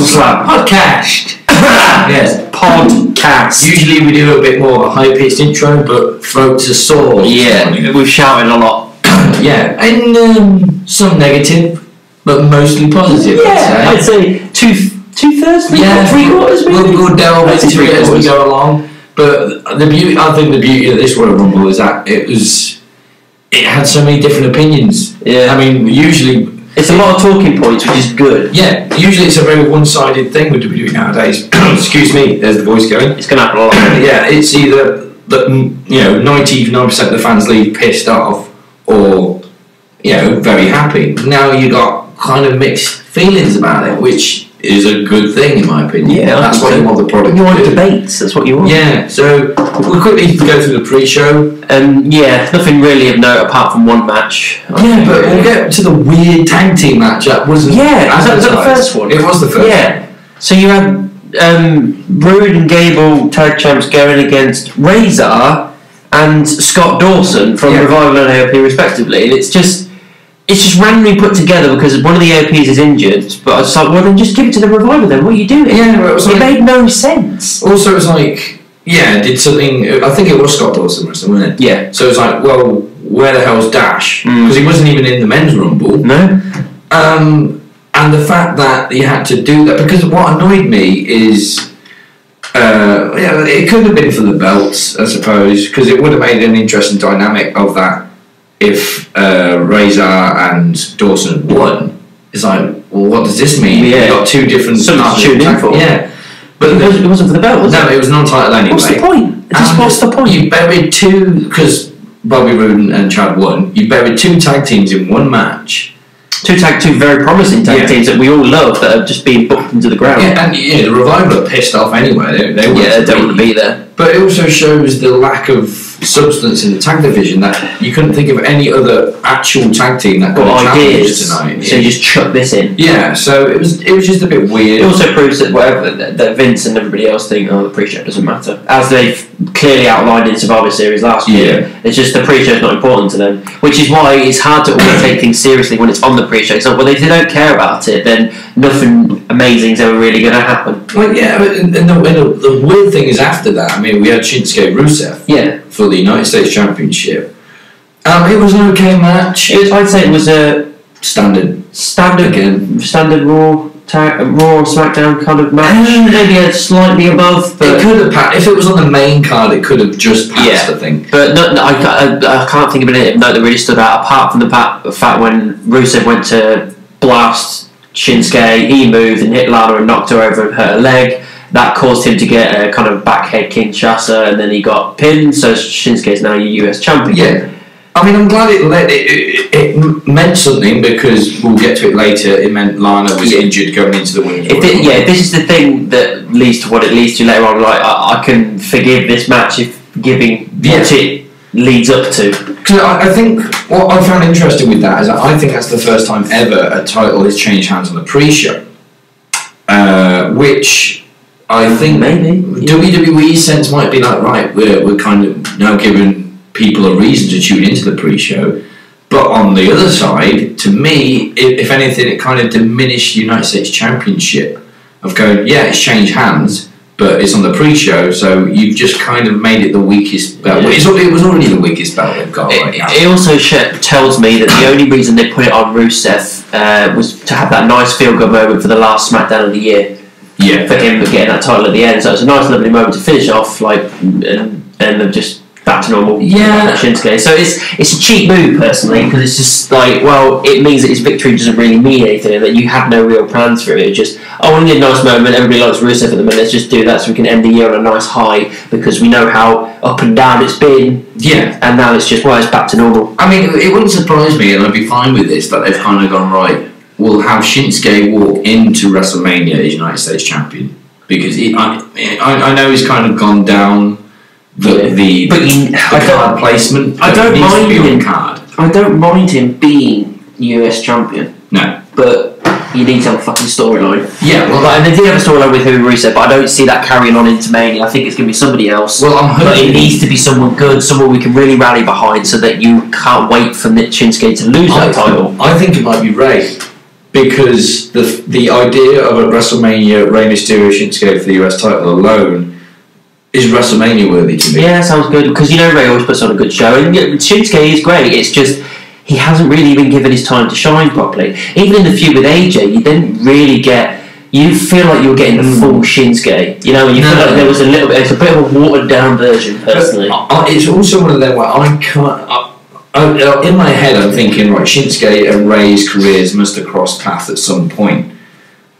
Slam podcast. Yes, podcast. Usually we do a bit more of a high-pitched intro, but throats are sore. Yeah, we've shouted a lot. Yeah, and some negative, but mostly positive. Yeah, I'd say two-thirds, three-quarters. We'll delve into it as we go along. But I think the beauty of this Royal Rumble is that it had so many different opinions. Yeah, I mean, usually it's a lot of talking points, which is good. Yeah, usually it's a very one-sided thing with WWE nowadays. Excuse me, there's the voice going. It's going to happen a lot. Yeah, it's either that 99% of the fans leave pissed off, or very happy. Now you got kind of mixed feelings about it, which is a good thing in my opinion. Yeah, that's what you want the product. You want to do. debates. That's what you want. Yeah. So we'll quickly go through the pre-show. Nothing really of note apart from one match. Yeah, but we'll get to the weird tag team match. That wasn't. Yeah, was that the first one? It was the first. Yeah. One. So you had Rude and Gable tag champs going against Razor and Scott Dawson from Revival and AOP respectively, and it's just randomly put together because one of the AOPs is injured. But I was like, well, then just give it to the Revival. Then what are you doing? Yeah, it made no sense. Also, it was like, did something. I think it was Scott Dawson wrestling, wasn't it? Yeah. So it's like, well, where the hell's Dash? Because he wasn't even in the men's rumble. No. And the fact that you had to do that, because what annoyed me is, it could have been for the belts, I suppose, because it would have made an interesting dynamic of that if Razor and Dawson won. It's like, well, what does this mean? Yeah. You've got two different... Something to tune in for. Yeah. But it wasn't for the belt, was it? No, it was non-title anyway. What's the point? What's the point? You buried two, because Bobby Roode and Chad won, you buried two tag teams in one match. Two very promising tag teams that we all love that have just been booked into the ground. Yeah, and the Revival are pissed off anyway. They don't want to be there. But it also shows the lack of substance in the tag division, that you couldn't think of any other actual tag team that could have challenged tonight. So you just chuck this in. Yeah, so it was just a bit weird. It also proves that that Vince and everybody else think, the pre-show doesn't matter, as they've clearly outlined in Survivor Series last year. Yeah. It's just the pre-show is not important to them, which is why it's hard to always take things seriously when it's on the pre-show. So, well, if they don't care about it, then nothing amazing is ever really going to happen. Well, yeah, and the weird thing is after that, I mean, we had Shinsuke Rusev for the United States Championship. It was an okay match. I'd say it was a standard Raw SmackDown kind of match. Maybe a slightly above, but it could have passed. If it was on the main card, it could have just passed. I think. But no, I can't think of anything that really stood out apart from the fact when Rusev went to blast Shinsuke, he moved and hit Lana and knocked her over and hurt her leg. That caused him to get a kind of backhead Kinshasa, and then he got pinned. So Shinsuke is now US champion. Yeah. I mean, I'm glad it meant something, because we'll get to it later. It meant Lana was injured going into the women's. If this is the thing that leads to what it leads to later on. Like, I can forgive this match if giving what it leads up to. Because I think what I found interesting with that is that I think that's the first time ever a title has changed hands on the pre-show, which I think maybe WWE sense might be like, right, we're kind of now giving people a reason to tune into the pre-show. But on the other side, to me, if anything, it kind of diminished the United States Championship of going, it's changed hands, but it's on the pre-show, so you've just kind of made it the weakest belt. It was already the weakest belt they've got right now. It also tells me that the only reason they put it on Rusev was to have that nice feel-good moment for the last SmackDown of the year. Yeah. For him getting that title at the end, so it's a nice, lovely moment to finish off, and they've just back to normal. Shinsuke. So it's a cheap move personally, because it's just like, well, it means that his victory doesn't really mean anything, and that you have no real plans for it. It's just, we need a nice moment. Everybody likes Rusev at the minute. Let's just do that so we can end the year on a nice high, because we know how up and down it's been. Yeah. And now it's just, it's back to normal. I mean, it wouldn't surprise me, and I'd be fine with this, that they've kind of gone, right, we'll have Shinsuke walk into WrestleMania as United States Champion, because I know he's kind of gone down the card placement. I don't mind him. I don't mind him being US champion. No, but you need to have a fucking storyline. Yeah, well, and they did have a storyline with Rusev, but I don't see that carrying on into Mania. I think it's going to be somebody else. Well, but it needs to be someone good, someone we can really rally behind, so that you can't wait for Shinsuke to lose that title. I think it might be Ray. because the idea of a WrestleMania Rey Mysterio Shinsuke for the US title alone is WrestleMania worthy to me. Yeah, sounds good, because you know Ray always puts on a good show, and Shinsuke is great. It's just he hasn't really been given his time to shine properly. Even in the feud with AJ, you didn't really get. You feel like you were getting the full Shinsuke, you know, and you feel like there was a little bit. It's a bit of a watered down version, personally. It's also one of them where I can't. In my head, I'm thinking, right, Shinsuke and Ray's careers must have crossed paths at some point.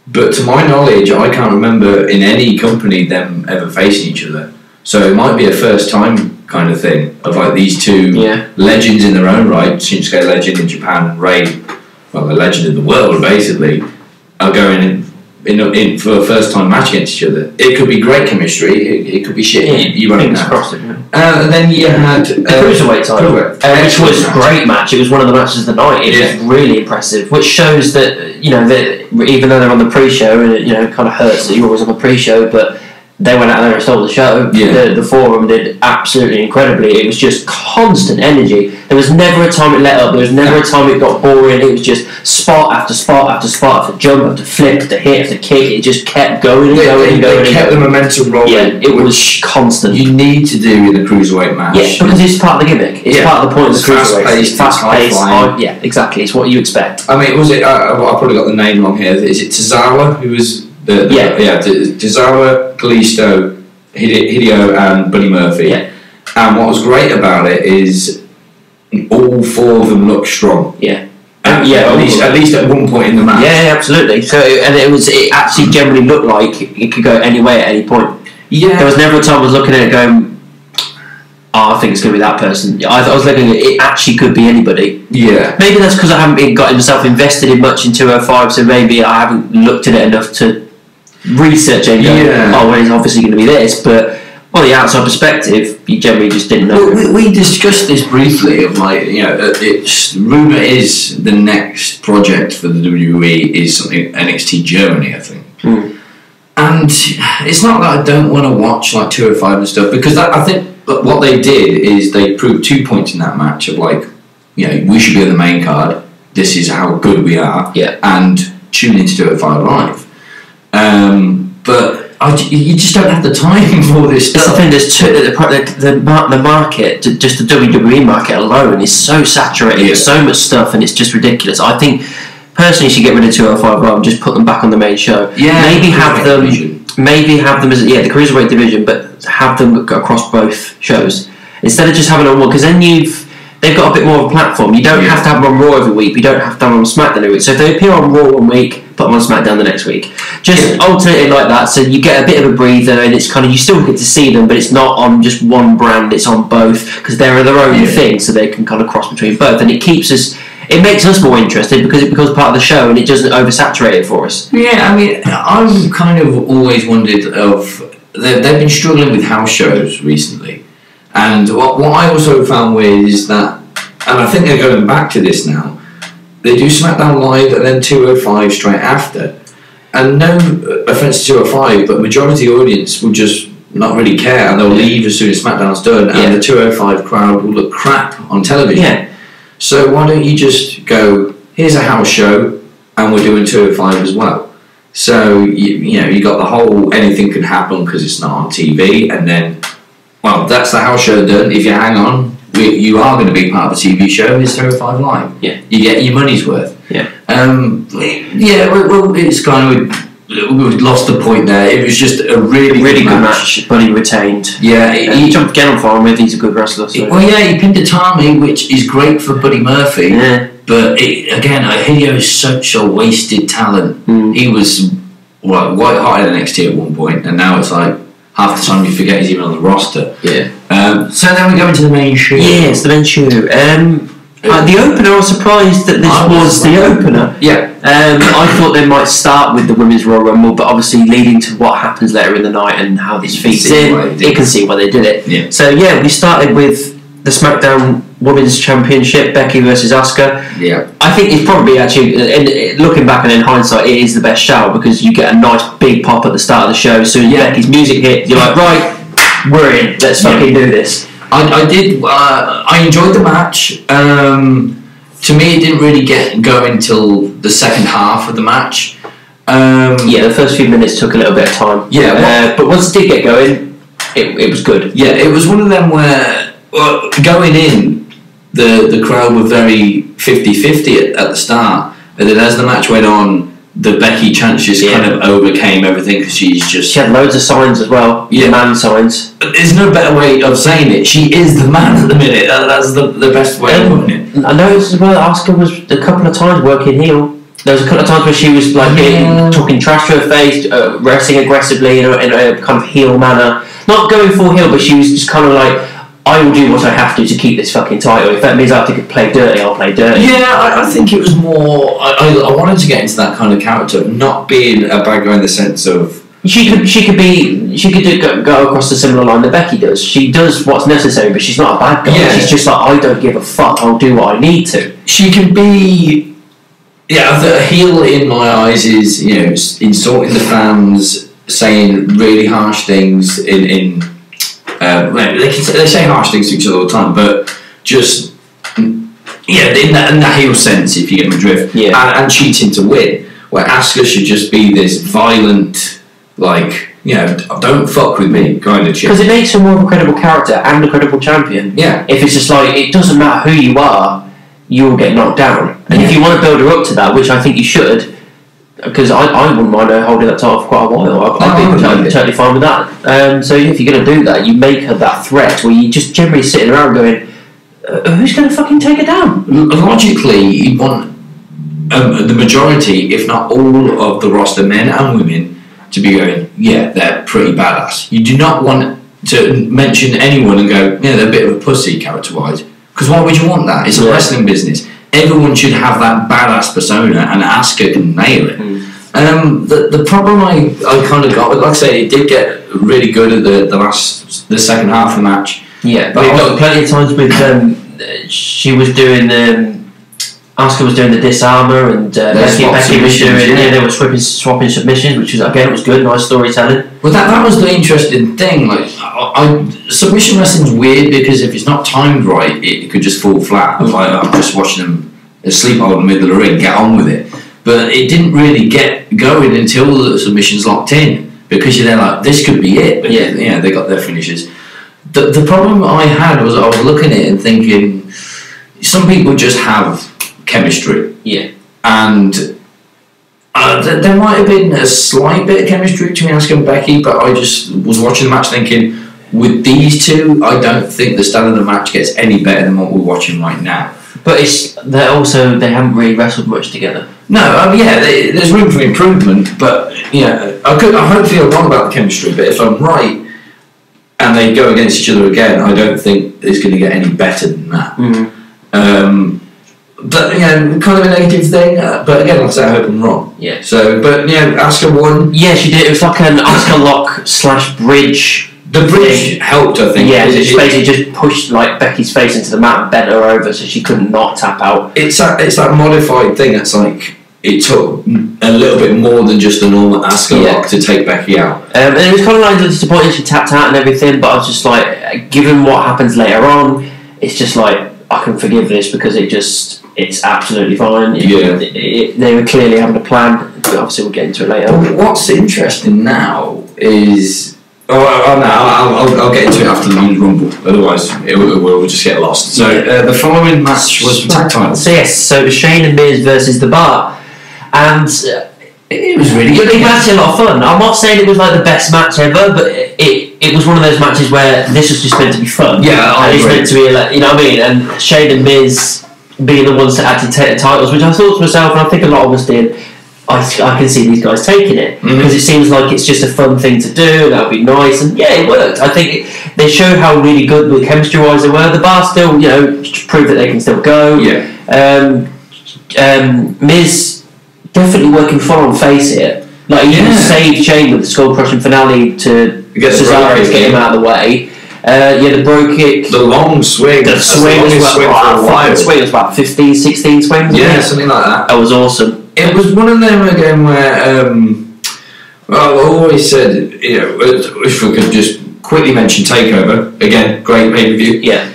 But to my knowledge, I can't remember in any company them ever facing each other. So it might be a first time kind of thing of like these two legends in their own right. Shinsuke, legend in Japan, Ray, well, a legend in the world, basically, are going in for a first time match against each other. It could be great chemistry. It could be shit. You won't know. And then you had the cruiserweight title, which was a great match. It was one of the matches of the night. It was really impressive, which shows that that even though they're on the pre-show, and it kind of hurts that you're always on the pre-show, but they went out there and stole the show. The forum did absolutely incredibly. It was just constant energy. There was never a time it let up. There was never a time it got boring. It was just spot after spot after spot after jump after flip after hit after kick. It just kept going and going and going. They kept the momentum rolling. Yeah, it was constant. You need to do in a cruiserweight match. Yeah, because it's part of the gimmick. It's part of the point of the cruiserweight. It's fast-paced. Yeah, exactly. It's what you expect. I mean, was it? I probably got the name wrong here. Is it Tozawa who was? Tozawa, Kalisto, Hideo, and Buddy Murphy. Yeah. And what was great about it is all four of them looked strong. Yeah. At least at one point in the match. Yeah, absolutely. So, and it actually generally looked like it could go any way at any point. Yeah. There was never a time I was looking at it going, I think it's going to be that person. I was looking at it actually could be anybody. Yeah. Maybe that's because I haven't got myself invested in much in 205, so maybe I haven't looked at it enough to research and go, well, it's obviously going to be this, but on the outside perspective, you generally just didn't know. Well, we discussed this briefly of rumour is the next project for the WWE is something NXT Germany, I think. And it's not that I don't want to watch like 205 and stuff, because I think what they did is they proved 2 points in that match of we should be on the main card, this is how good we are, and tune into 205 Live. But you just don't have the time for this stuff. That's the thing. The market, just the WWE market alone, is so saturated. There's so much stuff, and it's just ridiculous. I think personally, you should get rid of 205 Live and just put them back on the main show. Yeah, maybe have them as the cruiserweight division, but have them across both shows instead of just having on one. Because then they've got a bit more of a platform. You don't have to have them on Raw every week. You don't have to have them on SmackDown every week. So if they appear on Raw one week, put them on SmackDown the next week. Just alternate it like that, so you get a bit of a breather, and it's kind of, you still get to see them, but it's not on just one brand. It's on both, because they're their own thing, so they can kind of cross between both, and it makes us more interested because it becomes part of the show and it doesn't oversaturate it for us. Yeah, I mean, I've kind of always wondered they've been struggling with house shows recently. And what I also found weird is that, and I think they're going back to this now, they do SmackDown Live and then 205 straight after. And no offence to 205, but majority audience will just not really care, and they'll leave as soon as SmackDown's done, and the 205 crowd will look crap on television. Yeah. So why don't you just go, here's a house show, and we're doing 205 as well. So, you got the whole anything can happen because it's not on TV, and then, well, that's the house show done. If you hang on, you are going to be part of the TV show, it's 205 Live. Yeah. You get your money's worth. Yeah. Well, it's kind of, we've lost the point there. It was just a really good match. But he retained. Yeah. He jumped again on for him with, he's a good wrestler. So. He pinned Itami, which is great for Buddy Murphy. Yeah. But Hideo is such a wasted talent. He was white hot in NXT at one point, and now it's like half the time you forget he's even on the roster. Yeah. So then we go into the main show. Yeah, it's the main show. The opener, I was surprised that this was the opener. Yeah. I thought they might start with the Women's Royal Rumble, but obviously leading to what happens later in the night and how this feeds in, you can see why they did it. Yeah. So we started with the SmackDown Women's Championship, Becky versus Asuka. Yeah. I think it's probably actually, looking back and in hindsight, it is the best shout because you get a nice big pop at the start of the show. As soon as Becky's music hit, you're like, right, we're in. Let's fucking do this. I enjoyed the match. to me, it didn't really get going until the second half of the match. The first few minutes took a little bit of time. Yeah, but once it did get going, it was good. Yeah, it was one of them where going in, the crowd were very 50-50 at the start, and then as the match went on, the Becky chance just kind of overcame everything because she had loads of signs as well. Yeah, man signs. There's no better way of saying it. She is the man at the minute. That's the best way of putting it. I noticed as well. Asuka was a couple of times working heel. There was a couple of times where she was like talking trash to her face, wrestling aggressively in a kind of heel manner. Not going full heel, but she was just kind of like, I will do what I have to keep this fucking title. If that means I have to play dirty, I'll play dirty. Yeah, I think it was more. I wanted to get into that kind of character, not being a bad guy in the sense of she could go across the similar line that Becky does. She does what's necessary, but she's not a bad guy. Yeah. She's just like, I don't give a fuck. I'll do what I need to. She can be. Yeah, the heel in my eyes is insulting the fans, saying really harsh things they say harsh things to each other all the time, but just in that heel sense, if you get my drift, and cheating to win. Where Asuka should just be this violent, don't fuck with me kind of shit. Because it makes her more of a credible character and a credible champion. Yeah. If it's just like, it doesn't matter who you are, you'll get knocked down. And if you want to build her up to that, which I think you should. Because I wouldn't mind her holding that title for quite a while. I'd be totally fine with that. So if you're going to do that, you make her that threat where you just generally sitting around going, who's going to fucking take her down? Logically, you want the majority, if not all of the roster, men and women, to be going, yeah, they're pretty badass. You do not want to mention anyone and go, yeah, they're a bit of a pussy character-wise. Because why would you want that? It's a wrestling business. Everyone should have that badass persona, and Asuka can nail it. The problem I kind of got, like I say, it did get really good at the second half of the match. Yeah, but we've got plenty of times with she was doing Asuka was doing the disarmer, and Becky was doing they were swapping submissions, which was again, it was good, nice storytelling. Well, that was the interesting thing. Like, submission wrestling's weird because if it's not timed right, it could just fall flat. I'm just watching them sleep out in the middle of the ring, get on with it. But it didn't really get going until the submission's locked in, because you're there like, this could be it. But yeah, they got their finishes. The problem I had was I was looking at it and thinking, some people just have chemistry. Yeah. And there might have been a slight bit of chemistry between Asuka and Becky, but I just was watching the match thinking, with these two, I don't think the style of the match gets any better than what we're watching right now. But they haven't really wrestled much together. No, there's room for improvement, but I hopefully I'm wrong about the chemistry, but if I'm right and they go against each other again, I don't think it's going to get any better than that. Mm-hmm. But kind of a negative thing. But again, like I say, I hope I'm wrong. Yeah. So, but Asuka won. Yeah, she did. It was like an Asuka lock / bridge. The bridge helped, I think. Yeah, it basically just pushed like Becky's face into the mat and bent her over, so she couldn't not tap out. It's that modified thing. It's like it took a little bit more than just a normal Asuka lock to take Becky out. And it was kind of like disappointing she tapped out and everything, but I was just like, given what happens later on, it's just like, I can forgive this because it's absolutely fine. They were clearly having a plan, but obviously we'll get into it later. Well, what's interesting now is... I'll get into it after the Men's Rumble, otherwise we'll just get lost. So the following match was the tag titles. So yes, so it was Shane and Miz versus The Bar, and it was really good. It was actually a lot of fun. I'm not saying it was like the best match ever, but it was one of those matches where this was just meant to be fun. Yeah, and it's meant to be like, you know what I mean. And Shane and Miz being the ones that actually take the titles, which I thought to myself, and I think a lot of us did. I can see these guys taking it because it seems like it's just a fun thing to do. That would be nice, and it worked. I think they showed how really good the chemistry-wise they were. The Bar still, proved that they can still go. Yeah. Miz definitely working full on face here. Like he saved Shane with the skull crushing finale to Cesaro to get him out of the way. The bro kick, the long swing, the swing was about 15, 16 swings. Yeah, something like that. That was awesome. It was one of them again where I always said, if we could just quickly mention Takeover again, great pay-per-view. Yeah,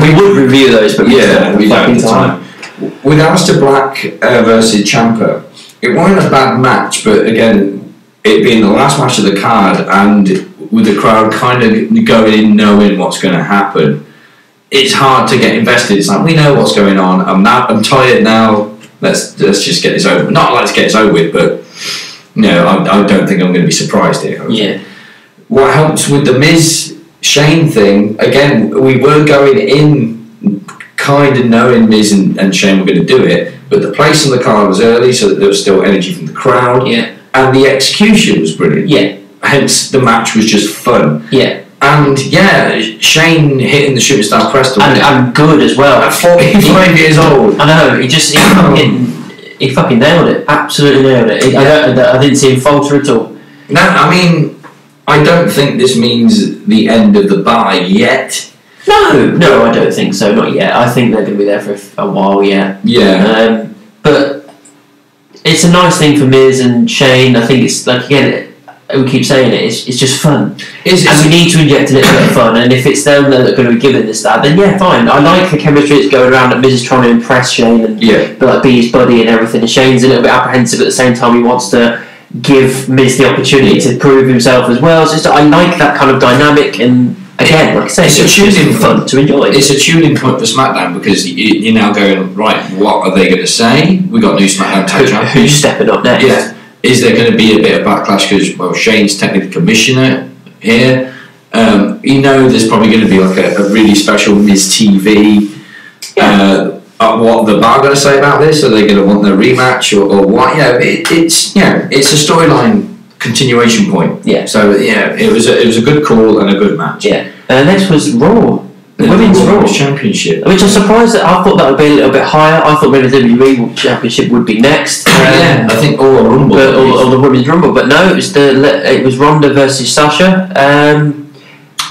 we would review those, but we don't have the time. with Aleister Black versus Ciampa, it wasn't a bad match, but again, it being the last match of the card and with the crowd kind of going in knowing what's going to happen, it's hard to get invested. It's like, we know what's going on. I'm tired now. Let's just get this over. Not let's get this over with, but I don't think I'm going to be surprised here. Yeah. What helps with the Miz Shane thing, again, we were going in kind of knowing Miz and Shane were going to do it, but the place on the card was early, so that there was still energy from the crowd. Yeah. And the execution was brilliant. Yeah. Hence, the match was just fun. Yeah. And Shane hitting the shooting star press and good as well. At 45 years old. I know. He fucking nailed it. Absolutely nailed it. I didn't see him falter at all. No, I mean, I don't think this means the end of the bar yet. No, I don't think so. Not yet. I think they're going to be there for a while yet. Yeah. But it's a nice thing for Miz and Shane. I think it's like, again, we keep saying it. It's just fun, and we need to inject a little bit of fun. And if it's them that are going to be giving this that, then yeah, fine. I like the chemistry that's going around. That Miz is trying to impress Shane and be his buddy and everything. And Shane's a little bit apprehensive at the same time. He wants to give Miz the opportunity to prove himself as well. So it's I like that kind of dynamic. And again, like I say, it's just fun to enjoy. It's a tuning point for SmackDown because you're now going, right, what are they going to say? We got new SmackDown tag champions. Who's stepping up next? Yeah. Is there going to be a bit of backlash because, well, Shane's technically commissioner here? There's probably going to be like a really special Miz TV. What the bar going to say about this? Are they going to want their rematch or what? It's a storyline continuation point. Yeah. So it was a good call and a good match. Yeah. Next was Raw. The Women's Raw Championship. Which I'm surprised that I thought that would be a little bit higher. I thought maybe the WWE Championship would be next. I think or the Rumble. Or the Women's Rumble, but no, it was Ronda versus Sasha.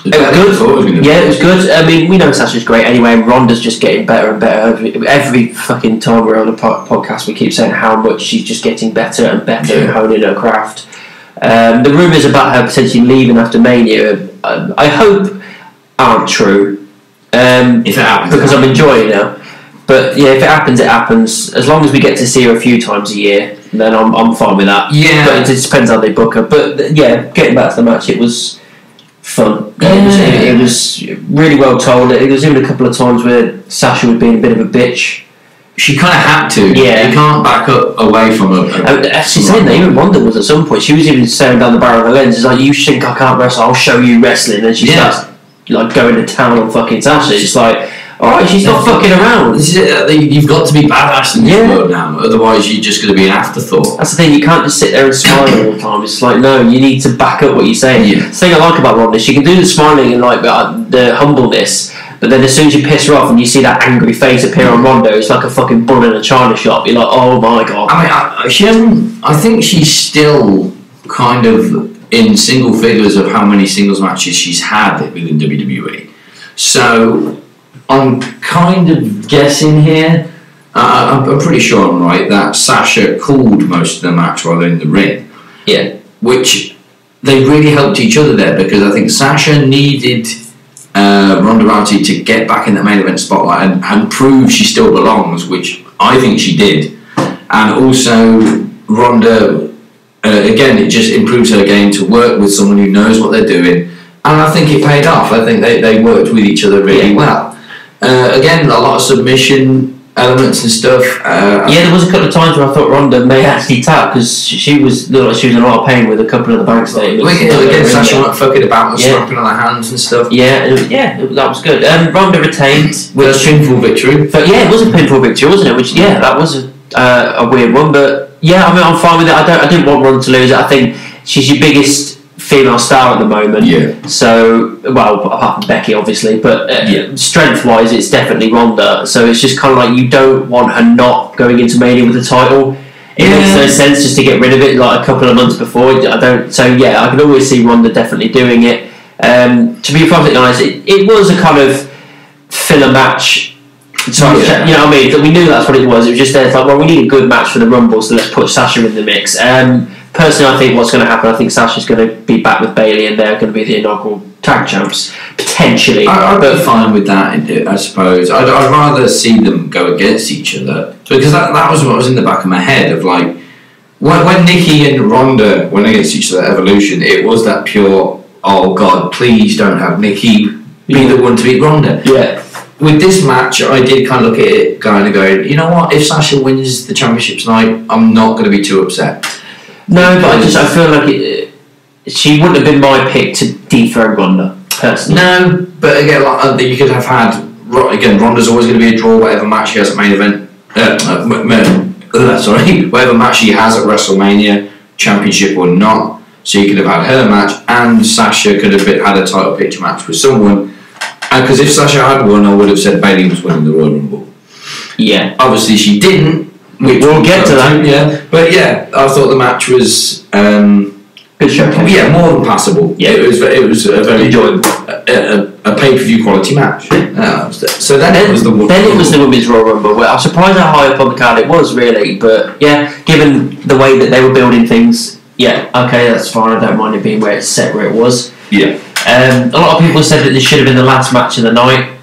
It was good. It was good. I mean, we know Sasha's great anyway, and Ronda's just getting better and better. Every fucking time we're on a podcast, we keep saying how much she's just getting better and better and honing her craft. The rumours about her potentially leaving after Mania, I hope aren't true. If it happens, because I'm enjoying her. But yeah, if it happens, it happens. As long as we get to see her a few times a year, then I'm fine with that. Yeah. But it just depends how they book her. But yeah, getting back to the match, it was fun. It was really well told. There was even a couple of times where Sasha was being a bit of a bitch. She kind of had to. Yeah. You can't back up away from her. Actually, saying that, even Ronda was at some point. She was even staring down the barrel of her lens. It's like, you think I can't wrestle? I'll show you wrestling. And she starts like going to town on fucking Sasha. It's like, alright, she's not fucking around. You've got to be badass in this world now, otherwise you're just going to be an afterthought. That's the thing, you can't just sit there and smile all the time. It's like, no, you need to back up what you're saying. The thing I like about Ronda, she can do the smiling and like the humbleness, but then as soon as you piss her off and you see that angry face appear on Ronda, it's like a fucking bull in a china shop. You're like, oh my god. I think she's still kind of in single figures of how many singles matches she's had within WWE. So I'm kind of guessing here. I'm pretty sure I'm right that Sasha called most of the match while they're in the ring. Yeah. Which they really helped each other there because I think Sasha needed Ronda Rousey to get back in the main event spotlight and prove she still belongs, which I think she did. And also Ronda, again, it just improves her game to work with someone who knows what they're doing. And I think it paid off. I think they worked with each other really well. Again, a lot of submission elements and stuff. There was a couple of times where I thought Ronda may actually tap because she was in a lot of pain with a couple of the bank statements. Again, Sasha not fucking about and snapping on her hands and stuff. That was good. Ronda retained. With a pinfall victory. But yeah, it was a pinfall victory, wasn't it? Which that was a weird one. But yeah, I mean, I'm fine with it. I didn't want Ronda to lose it. I think she's your biggest female star at the moment. Yeah. So, well, apart from Becky, obviously, but strength-wise, it's definitely Ronda. So it's just kind of like you don't want her not going into Mania with the title. It makes no sense just to get rid of it like a couple of months before. I don't. So yeah, I can always see Ronda definitely doing it. To be perfectly honest, it was a kind of filler match. You know what I mean? We knew that's what it was. It was just there. It's like, well, we need a good match for the Rumble, so let's put Sasha in the mix. personally, I think what's going to happen, I think Sasha's going to be back with Bayley, and they're going to be the inaugural tag champs potentially. I'd be fine with that, I suppose. I'd rather see them go against each other, because that was what was in the back of my head of like when Nikki and Ronda went against each other at Evolution, it was that pure, oh God, please don't have Nikki be the one to beat Ronda. Yeah. With this match, I did kind of look at it kind of going, you know what, if Sasha wins the championship tonight, I'm not going to be too upset. No, but I feel like she wouldn't have been my pick to dethrone Ronda, personally. No, but again, like, you could have had, again, Ronda's always going to be a draw, whatever match she has at main event, whatever match she has at WrestleMania, championship or not. So you could have had her match, and Sasha could have had a title picture match with someone. Because if Sasha had won, I would have said Bayley was winning the Royal Rumble. Yeah. Obviously, she didn't. We'll get to that. Yeah. But yeah, I thought the match was good show. Yeah, more than passable. Yeah, it was a very enjoyable, a pay-per-view quality match. So then it was the Women's Royal Rumble. Well, I'm surprised how high up on the card it was, really. But yeah, given the way that they were building things, yeah, okay, that's fine. I don't mind it being where it's set where it was. Yeah. A lot of people said that this should have been the last match of the night.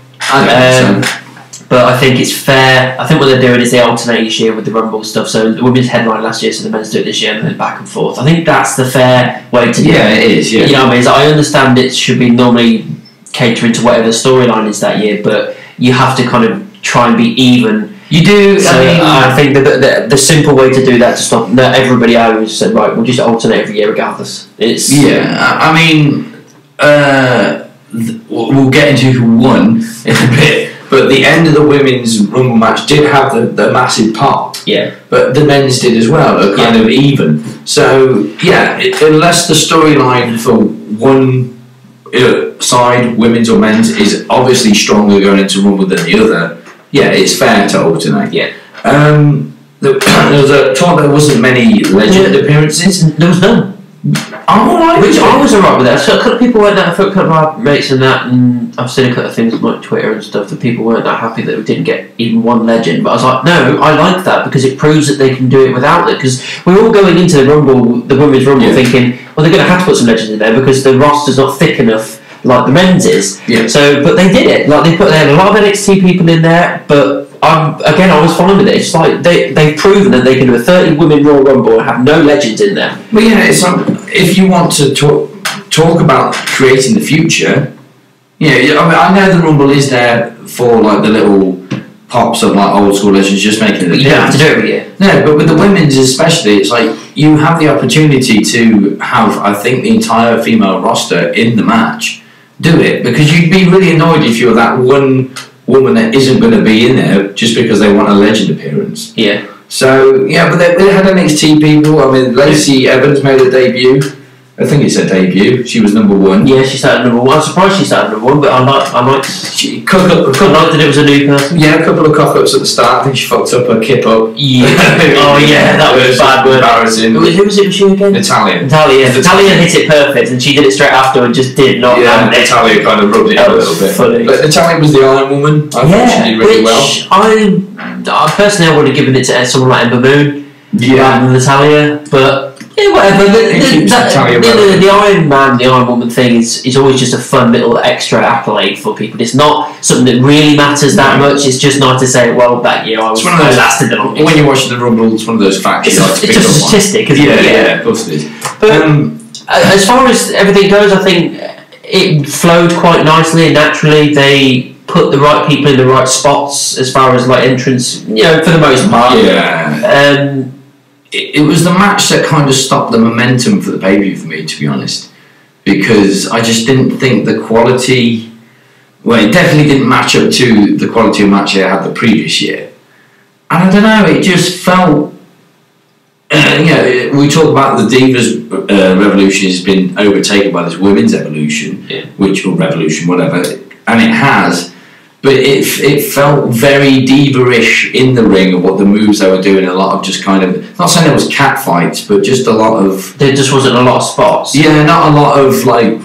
But I think it's fair. I think what they're doing is they alternate each year with the Rumble stuff. So the women's headline last year, so the men's do it this year, and then back and forth. I think that's the fair way to do it. Yeah, it is. Yeah. You know what I mean? I understand it should be normally catering to whatever the storyline is that year, but you have to kind of try and be even. You do. So I think the simple way to do that to stop everybody out who said, right, we'll just alternate every year regardless. It's I mean, we'll get into who won in a bit. But the end of the women's Rumble match did have the massive pop. Yeah. But the men's did as well, kind of even. So, yeah, unless the storyline for one side, women's or men's, is obviously stronger going into Rumble than the other, yeah, it's fair to alternate. Yeah. There was a talk there wasn't many legend appearances. There was none. Which I was alright with that. So a couple of people weren't that. I thought a couple of my mates and that, and I've seen a couple of things on like Twitter and stuff that people weren't that happy that we didn't get even one legend. But I was like, no, I like that because it proves that they can do it without it. Because we're all going into the Rumble, the women's Rumble, thinking, well, they're going to have to put some legends in there because the roster's not thick enough like the men's is. Yeah. So, but they did it. Like they had a lot of NXT people in there, but. Again, I was fine with it. It's like they've proven that they can do a 30 women Royal Rumble and have no legends in there. But yeah, it's like, if you want to talk about creating the future, I know the Rumble is there for like the little pops of like old school legends just making it. You don't have to do it every year. No, but with the women's especially, it's like you have the opportunity to have, I think, the entire female roster in the match. Do it, because you'd be really annoyed if you're that one woman that isn't going to be in there just because they want a legend appearance. Yeah. So, yeah, but they had NXT people. I mean, Lacey Evans made a debut. I think it's her debut. She was number one. Yeah, she started number one. I'm surprised she started number one, but I like she cook up that it was a new person. Yeah, a couple of cock-ups at the start. I think she fucked up her kip up. Yeah. Oh, yeah, that was bad word. Embarrassing. Who was it? Was she again? Natalia hit it perfect, and she did it straight after and just did not. Yeah, Natalia kind of rubbed it in a little bit. Funny. But Natalia was the Iron Woman. I thought she did really well. I personally would have given it to someone like Ember Moon rather than Natalia, but. Yeah, whatever. The Iron Man, the Iron Woman thing is always just a fun little extra accolade for people. It's not something that really matters that much. It's just nice to say, well, that year I lasted the longest. When you're watching the Rumble, it's one of those facts. It's just a statistic, isn't it? Yeah, of course it is. But as far as everything goes, I think it flowed quite nicely and naturally. They put the right people in the right spots as far as like entrance, for the most part. Yeah. It was the match that kind of stopped the momentum for the pay-per-view for me, to be honest, because I just didn't think the quality. Well, it definitely didn't match up to the quality of match I had the previous year, and I don't know. It just felt. We talk about the Divas revolution has been overtaken by this women's evolution, or revolution, whatever, and it has. But it felt very diva-ish in the ring of what the moves they were doing. A lot of just kind of, not saying there was cat fights, but just a lot of. There just wasn't a lot of spots. Yeah, not a lot of like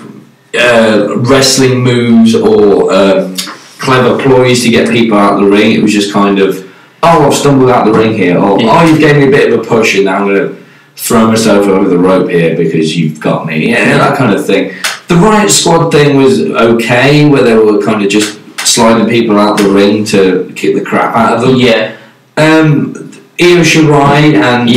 wrestling moves or clever ploys to get people out of the ring. It was just kind of, I've stumbled out of the ring here, or you've gave me a bit of a push and now I'm going to throw myself over the rope here because you've got me. Yeah, that kind of thing. The Riot Squad thing was okay, where they were kind of just sliding people out the ring to kick the crap out of them. Yeah. Io Shirai and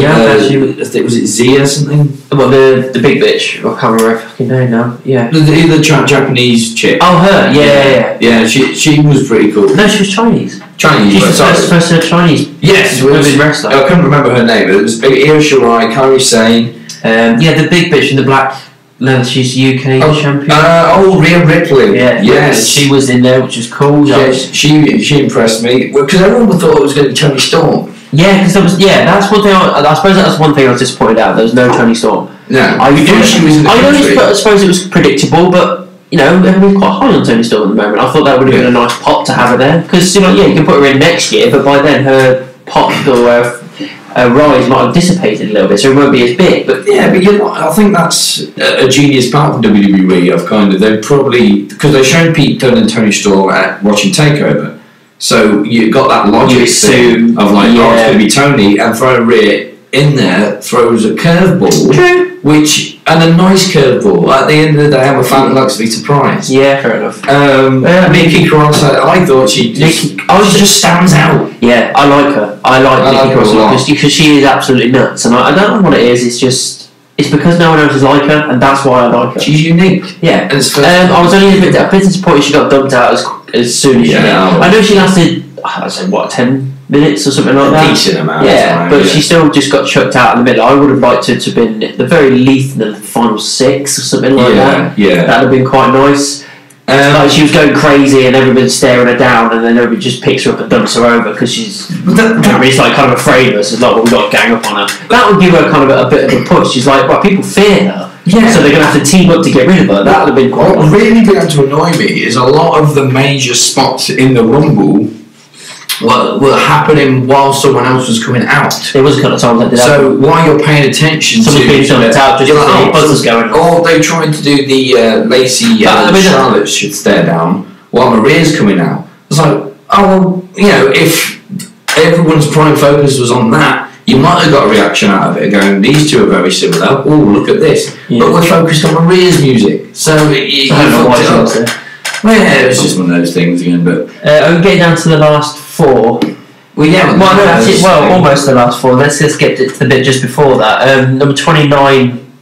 was it Zia something? Well, the big bitch. I can't remember her fucking name now. Yeah. The Japanese chick. Oh, her. Yeah. She was pretty cool. No, she was Chinese. She's the first Chinese. Yes, women wrestler. I couldn't remember her name. But it was Io Shirai, Kairi Sane. The big bitch in the black leather. She's UK champion. Rhea Ripley. Yeah. Yes. She was in there, which was cool. Yes, she impressed me because everyone thought it was going to be Toni Storm. Yeah, because there was. Yeah, that's one thing. I suppose that's one thing I was disappointed at. There was no Toni Storm. No, I I suppose it was predictable, but everybody's quite high on Toni Storm at the moment. I thought that would have been a nice pop to have her there because you can put her in next year, but by then her pop or rise might have dissipated a little bit, so it won't be as big. But I think that's a genius part of WWE. Of kind of they probably because they showed Pete Dunne and Toni Storm at watching Takeover. So you got that logic thing of like, it's going to be Tony, and throw Rhea in there, throws a curveball, and a nice curveball. At the end of the day, I'm a fan that likes to be surprised. Yeah, fair enough. Nikki Cross, I thought she just stands out. Yeah, I like her. I like Nikki Cross because she is absolutely nuts, and I don't know what it is. It's because no one else is like her, and that's why I like her. She's unique. Yeah. I was only a bit disappointed she got dumped out as soon as she did. I know she lasted, 10 minutes or something like that. A decent amount of time. But she still just got chucked out in the middle. I would have liked her to have been at the very least in the final 6 or something like that. Yeah. That would have been quite nice. She was going crazy and everybody's staring her down, and then everybody just picks her up and dumps her over because everybody's like kind of afraid of her. So it's like, well, we've got to gang up on her. That would give her kind of a bit of a push. She's like, well, people fear her. Yeah. So they're going to have to team up to get rid of her. That would have been quite What really began to annoy me is a lot of the major spots in the Rumble were happening while someone else was coming out. There was a couple of times that did happen. So while you're paying attention someone's being dumped out just to see buzzers going on. Or they tried to do the Lacey Charlotte should stare down while Maria's coming out. It's like, if everyone's prime focus was on that, you might have got a reaction out of it going, these two are very similar, oh, look at this. Yeah. But we're focused on Maria's music. So you fucked it up. Well, yeah, it was just one of those things again. But I'm getting down to the last 4. Well, yeah. Well, no, that's it. Well, almost the last 4. Let's just get to the bit just before that. Number 29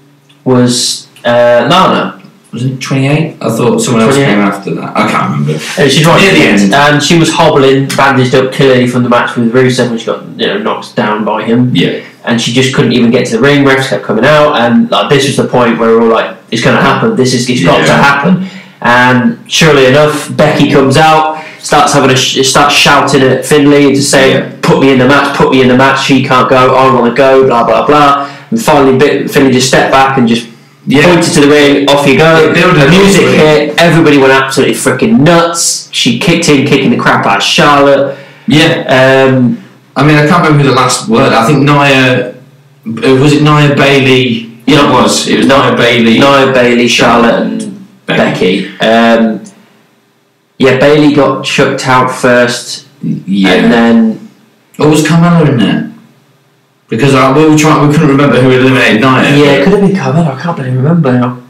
was Lana. Was it 28? I thought someone else came after that. I can't remember. She's right near the end, and she was hobbling, bandaged up clearly from the match with Rusev when she got knocked down by him. Yeah. And she just couldn't even get to the ring. Refs kept coming out, and this was the point where we're all like, "It's going to happen. It's got to happen." And surely enough, Becky comes out, starts shouting at Finlay and just saying, "Put me in the match. She can't go. I want to go." Blah blah blah. And finally, Finlay just stepped back and just pointed to the ring. Off you go. The music hit. Everybody went absolutely freaking nuts. She kicked in, kicking the crap out of Charlotte. Yeah. I mean, I can't remember the last word. I think Nia. Was it Nia Bailey? Yeah, it was. It was Nia Bailey, Charlotte, and Becky. Bailey got chucked out first. Yeah. And then. Was Carmella in there? Because we couldn't remember who eliminated Nia. Yeah, it could have been Carmella. I can't really remember now.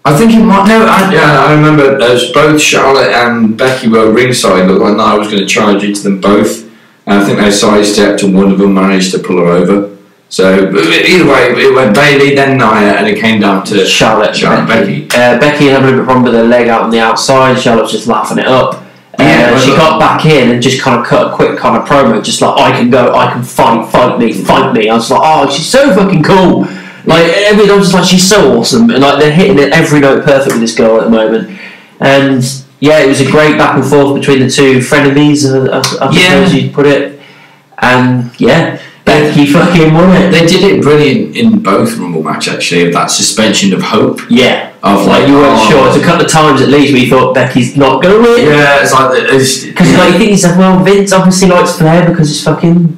I think it might. No, I remember as both Charlotte and Becky were ringside. Looked like Nia was going to charge into them both. And I think they sidestepped and one of them managed to pull her over. So either way, it went Bailey, then Nia, and it came down to Charlotte and Becky. Becky had a little bit problem with her leg out on the outside. Charlotte was just laughing it up. She got back in and just kind of cut a quick kind of promo, just like, I can go, I can fight me. I was like, oh, she's so fucking cool. Like, everyone was just like, she's so awesome. And like, they're hitting every note perfect with this girl at the moment. And yeah, it was a great back and forth between the two frenemies, I suppose you'd put it. And yeah, Becky fucking won it. They did it brilliant in both Rumble match, actually, of that suspension of hope. Yeah. Of like, you weren't sure. It's a couple of times at least where you thought Becky's not going to win. Yeah, it's like because you think yourself, well, Vince obviously likes Flair because it's fucking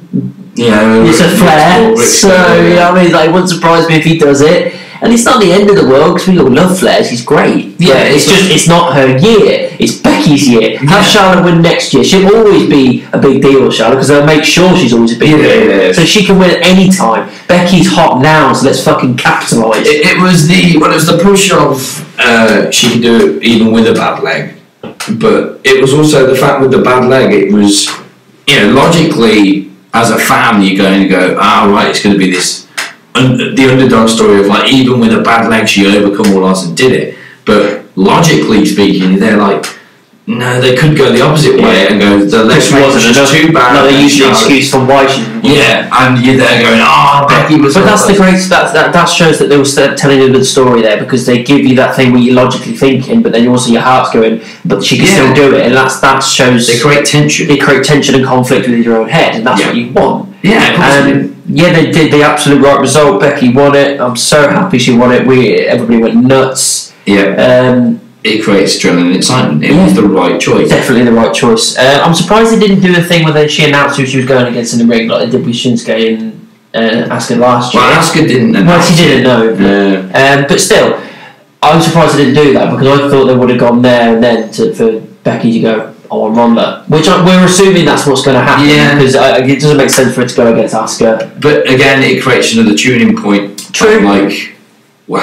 it's a Flair. So I mean, like, it wouldn't surprise me if he does it. And it's not the end of the world because we all love Flair. She's great. Yeah, it's not her year. It's Becky's year. Have Charlotte win next year. She'll always be a big deal, Charlotte, because they'll make sure she's always a big deal. So she can win at any time. Becky's hot now, so let's fucking capitalise. It was the push of she can do it even with a bad leg, but it was also the fact with the bad leg. It was, logically as a fan, you're going to go, right, it's going to be this. The underdog story of like, even with a bad leg she overcome all odds and did it, but logically speaking they're like, no, they could go the opposite way and go, the leg wasn't just too bad. No, they use the excuse for why she and you're there going, Becky was. But that's the great, that shows that they were telling a good story there, because they give you that thing where you're logically thinking, but then also your heart's going, but she can still do it, and that shows they create tension and conflict within your own head, and that's what you want. They did the absolute right result. Becky won it. I'm so happy she won it. Everybody went nuts. It creates adrenaline and excitement. It was the right choice. Definitely the right choice. I'm surprised they didn't do a thing where she announced who she was going against in the ring like they did with Shinsuke and Asuka last year. Well, Asuka didn't announce. Well, she didn't know. But still, I'm surprised they didn't do that, because I thought they would have gone there and then for Becky to go, I want Ronda. Which we're assuming that's what's going to happen. Because it doesn't make sense for her to go against Asuka. But again, it creates another tuning point. True. Like,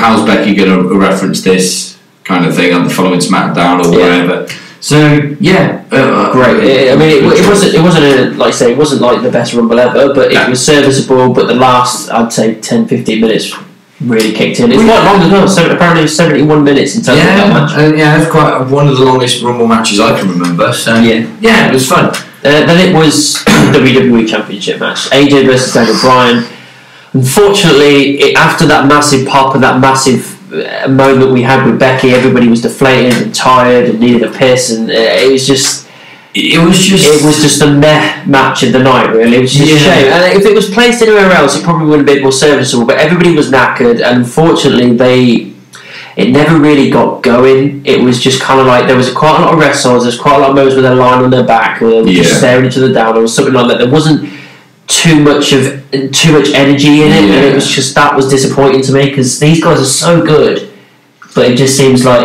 how's Becky going to reference this kind of thing on the following SmackDown or whatever? So great. I mean, it wasn't like I say, it wasn't like the best Rumble ever, but it was serviceable. But the last, I'd say, 10-15 minutes really kicked in. It's quite long as well. So apparently, it was 71 minutes in total. That match. It's quite one of the longest Rumble matches I can remember. So it was fun. Then it was the WWE Championship match, AJ versus Daniel Bryan. Unfortunately, after that massive pop and that massive moment we had with Becky, everybody was deflated and tired and needed a piss, and it was just a meh match of the night, really. It was just a shame. And if it was placed anywhere else, it probably would have been more serviceable, but everybody was knackered, and unfortunately it never really got going. It was just kind of like, there was quite a lot of wrestles, there's quite a lot of moments where they're lying on their back or they were just staring each other down or something like that. There wasn't too much energy in it, and it was just, that was disappointing to me, because these guys are so good, but it just seems like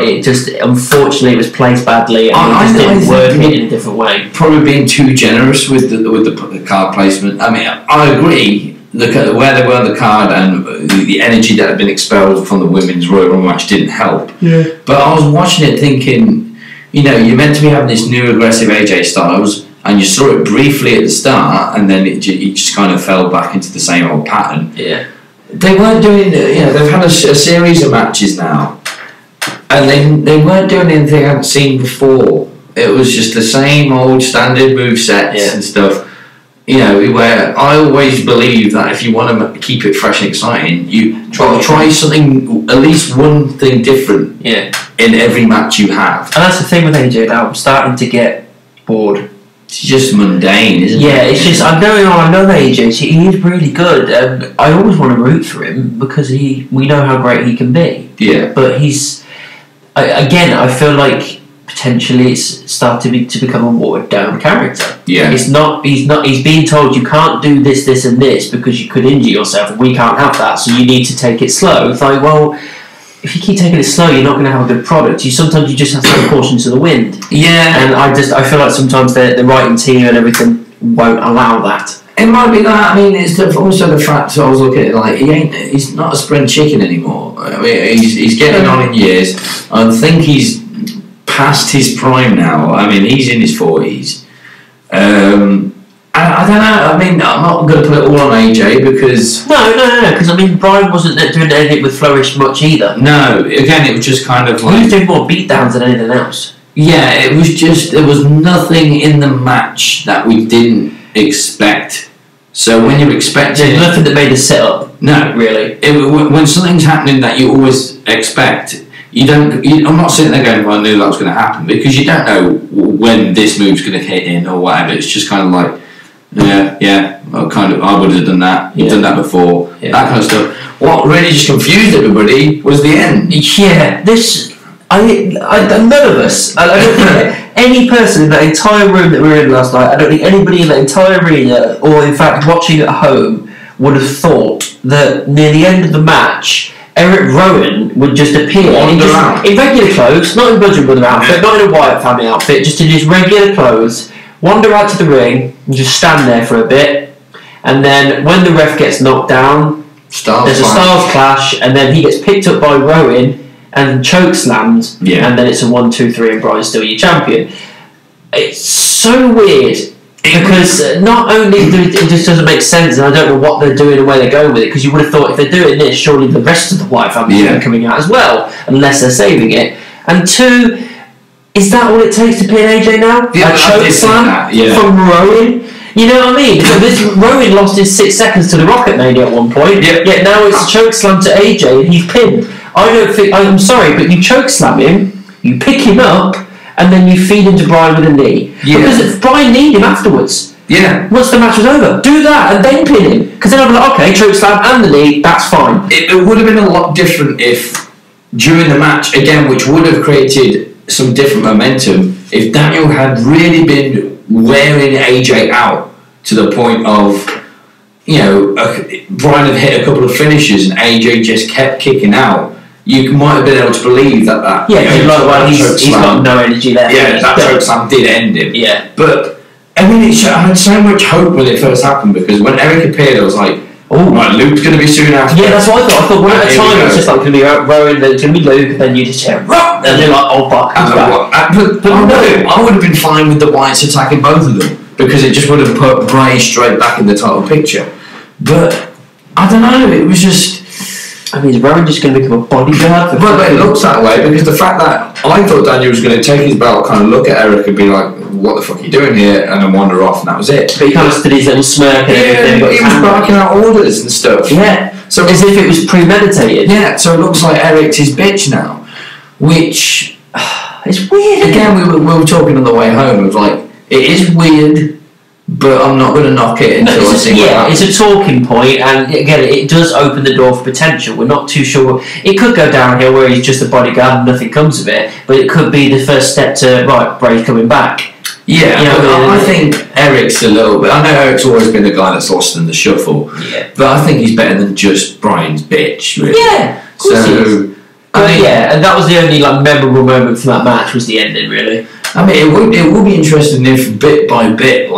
unfortunately it was placed badly, and it just didn't work in a different way. Probably being too generous with the card placement. I mean, I agree. Look at where they were on the card, and the energy that had been expelled from the women's Royal Rumble match didn't help. But I was watching it thinking, you're meant to be having this new aggressive AJ Styles, and you saw it briefly at the start, and then it just kind of fell back into the same old pattern. They weren't doing, they've had a series of matches now, and they weren't doing anything I hadn't seen before. It was just the same old standard movesets and stuff. Where I always believe that if you want to keep it fresh and exciting, you try something, at least one thing different in every match you have. And that's the thing with AJ now, I'm starting to get bored. It's just mundane, isn't it? Yeah, it's just, I know AJ, he is really good. I always want to root for him, because we know how great he can be. Yeah. But I feel like potentially it's started to become a watered down character. Yeah. He's being told you can't do this, this and this because you could injure yourself, and we can't have that, so you need to take it slow. It's like, well, if you keep taking it slow, you're not going to have a good product. Sometimes you just have to put caution to the wind. Yeah. And I feel like sometimes the writing team and everything won't allow that. It might be that. I mean, it's also the fact. So I was looking at it like he's not a spring chicken anymore. I mean, he's getting on in years. I think he's past his prime now. I mean, he's in his 40s. I don't know. I mean, I'm not going to put it all on AJ because no. Because I mean, Brian wasn't doing anything with Flourish much either. No, again, it was just kind of like he was doing more beatdowns than anything else. Yeah, it was just there was nothing in the match that we didn't expect. So when you're expecting, there's nothing that made us sit up. No, really. When something's happening that you always expect, I'm not sitting there going, well, I knew that was going to happen, because you don't know when this move's going to hit in or whatever. It's just kind of like, I would have done that. You've done that before. That kind of stuff. What really just confused everybody was the end. Yeah, none of us. I don't think any person in that entire room that we were in last night, I don't think anybody in that entire arena, or in fact watching at home, would have thought that near the end of the match, Eric Rowan would just appear in regular clothes, not in Bludgeon Brother outfit, not in a Wyatt family outfit, just in his regular clothes, wander out to the ring and just stand there for a bit, and then when the ref gets knocked down, there's a Styles clash, and then he gets picked up by Rowan and choke slammed, and then it's a 1-2-3 and Bryan's still your champion. It's so weird. Because not only it just doesn't make sense, and I don't know what they're doing and where they're going with it, because you would have thought if they're doing this, surely the rest of the Wyatt family are coming out as well, unless they're saving it. And two, is that all it takes to pin AJ now? Yeah, a choke slam from Rowan? You know what I mean? So Rowan lost his 6 seconds to the Rocket Mania at one point, yet now it's a choke slam to AJ and he's pinned. I'm sorry, but you choke slam him, you pick him up, and then you feed into Bryan with a knee. Because Bryan kneed him afterwards. Once the match was over, do that and then pin him. Because then I'm like, okay, choke slam and the knee, that's fine. It would have been a lot different if, during the match, again, which would have created some different momentum, if Daniel had really been wearing AJ out to the point of, Bryan had hit a couple of finishes and AJ just kept kicking out. You might have been able to believe that. He's got no energy left. That choke slam did end him. But I mean, I had so much hope when it first happened, because when Eric appeared, I was like, right, Luke's going to be soon after. Yeah, that's what I thought. I thought one at a time it was just like going to be Rowan, then it's going to be Luke, then you just hear and they're like, oh fuck. I would have been fine with the Wyatts attacking both of them, because it just would have put Bray straight back in the title picture. But I don't know. It was just. I mean, is Rowan just going to become a bodyguard? Well, it looks that way, because the fact that I thought Daniel was going to take his belt, kind of look at Eric and be like, what the fuck are you doing here? And then wander off, and that was it. But he kind of stood his little smirk and everything. He was barking out orders and stuff. Yeah, so as if it was premeditated. Yeah, so it looks like Eric's his bitch now. Which, it's weird. Again, we were talking on the way home of like, it is weird, but I'm not going to knock it until I see what happens. It's a talking point, and again, it does open the door for potential. We're not too sure. It could go downhill where he's just a bodyguard and nothing comes of it, but it could be the first step to, right, Bray's coming back. Yeah, I think Eric's a little bit. I know Eric's always been the guy that's lost in the shuffle, but I think he's better than just Bryan's bitch, really. Yeah, of course he is. And that was the only memorable moment from that match, was the ending, really. I mean, it would be interesting if bit by bit,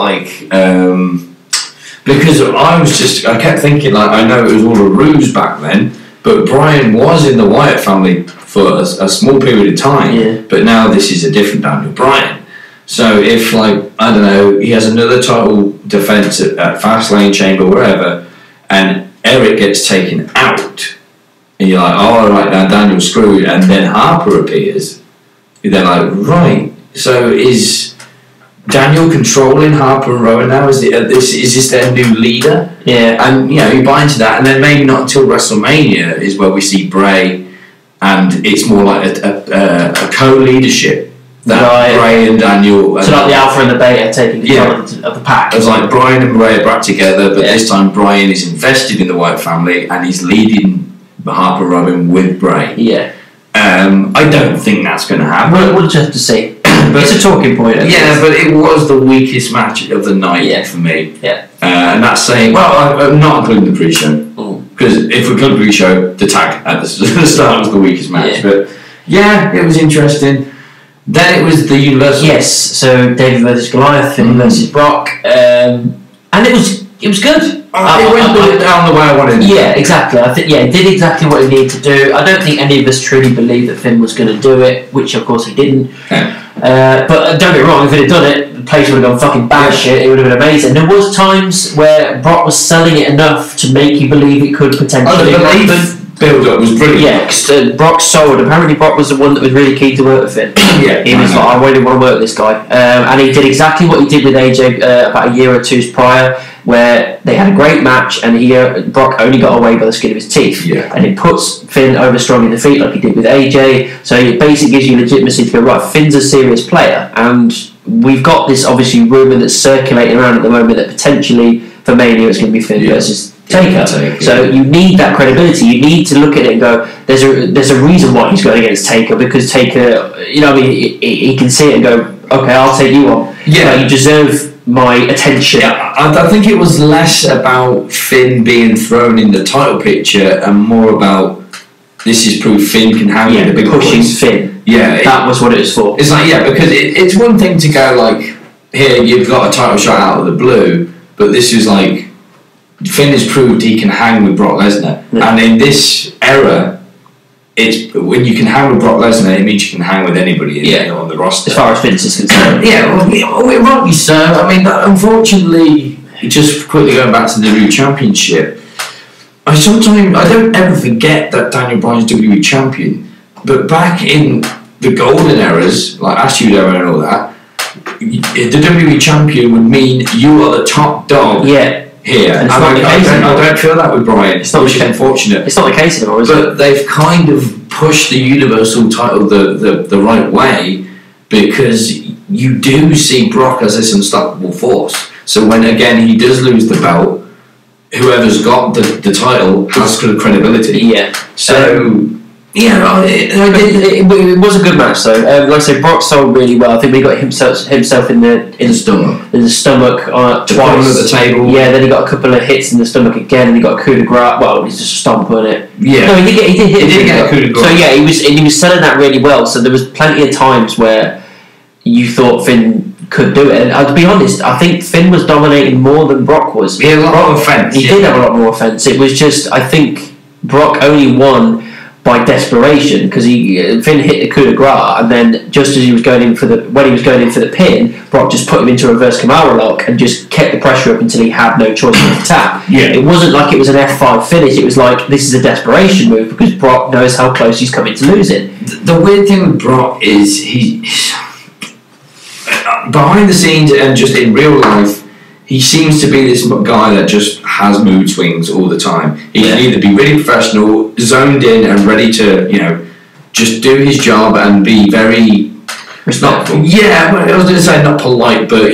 because I kept thinking, I know it was all a ruse back then, but Bryan was in the Wyatt family for a small period of time, but now this is a different Daniel Bryan. So if, I don't know, he has another title defence at Fastlane, Chamber, wherever, and Eric gets taken out, and you're like, oh, all right, now Daniel's screwed, and then Harper appears, you're like, right. So is Daniel controlling Harper and Rowan now? Is this their new leader? Yeah. And, you buy into that, and then maybe not until WrestleMania is where we see Bray, and it's more like a co-leadership. That Bray and Daniel... So like the alpha and the beta taking control of the pack. It's like Bryan and Bray are back together, but this time Bryan is invested in the Wyatt family, and he's leading Harper Robin with Bray. Yeah. I don't think that's going to happen. We'll just have to see. But it's a talking point. But it was the weakest match of the night for me. Yeah. And that's saying, I'm not including the pre-show. Because if we include the pre-show, the tag at the start was the weakest match. But it was interesting. Then it was the Universal. Yes, so David versus Goliath, Finn versus Brock. And it was good. It went down the way I wanted it. Yeah, exactly. I think it did exactly what he needed to do. I don't think any of us truly believed that Finn was going to do it, which of course he didn't. But don't get me wrong, if he'd have done it, the place would have gone fucking batshit. It would have been amazing. There was times where Brock was selling it enough to make you believe it could potentially happen. Build-up was brilliant. Yeah, because Brock sold. Apparently Brock was the one that was really keen to work with Finn. He was like, I really want to work with this guy. And he did exactly what he did with AJ about a year or two prior, where they had a great match, and Brock only got away by the skin of his teeth. And it puts Finn over strong in the feet like he did with AJ. So it basically gives you legitimacy to go, right, Finn's a serious player. And we've got this, obviously, rumour that's circulating around at the moment that potentially for Mania it's going to be Finn versus Taker. So you need that credibility. You need to look at it and go, there's a reason why he's going against Taker, because Taker, he can see it and go, okay, I'll take you on. You deserve my attention. I think it was less about Finn being thrown in the title picture and more about this is proof Finn can hang with the big pushing boys. Finn. Yeah, that was what it was for. It's like, because it's one thing to go like, here you've got a title shot out of the blue, but this is like, Finn has proved he can hang with Brock Lesnar, and in this era, it's when you can hang with Brock Lesnar, it means you can hang with anybody on the roster. As far as Vince is concerned. Rightly so. I mean, unfortunately, just quickly going back to the WWE Championship, I don't ever forget that Daniel Bryan's WWE champion, but back in the golden eras, like Attitude Era and all that, the WWE champion would mean you are the top dog here. And I don't feel that with Bryan. It's not unfortunate. It's not the case anymore, is it? But they've kind of pushed the Universal title the right way, because you do see Brock as this unstoppable force. So when again he does lose the belt, whoever's got the title has good credibility. Yeah. So it was a good match though. Like I say, Brock sold really well. I think he got himself in the stomach. In the stomach twice. Bottom of the table. Yeah. Then he got a couple of hits in the stomach again, and he got a coup de grace. Well, he's just a stomp on it. Yeah. No, he did get a coup de grace. So yeah, he was selling that really well. So there was plenty of times where you thought Finn could do it, and to be honest, I think Finn was dominating more than Brock was. He had a lot of offense. He did have a lot more offense. It was just, I think Brock only won by desperation, because Finn hit the coup de grace, and then just as he was going in for the pin, Brock just put him into a reverse Kimura lock and just kept the pressure up until he had no choice but to tap. Yeah. It wasn't like it was an F5 finish. It was like, this is a desperation move, because Brock knows how close he's coming to losing. The weird thing with Brock is he's behind the scenes and just in real life, he seems to be this guy that just has mood swings all the time. He can either be really professional, zoned in, and ready to, just do his job and be very respectful. I was going to say not polite, but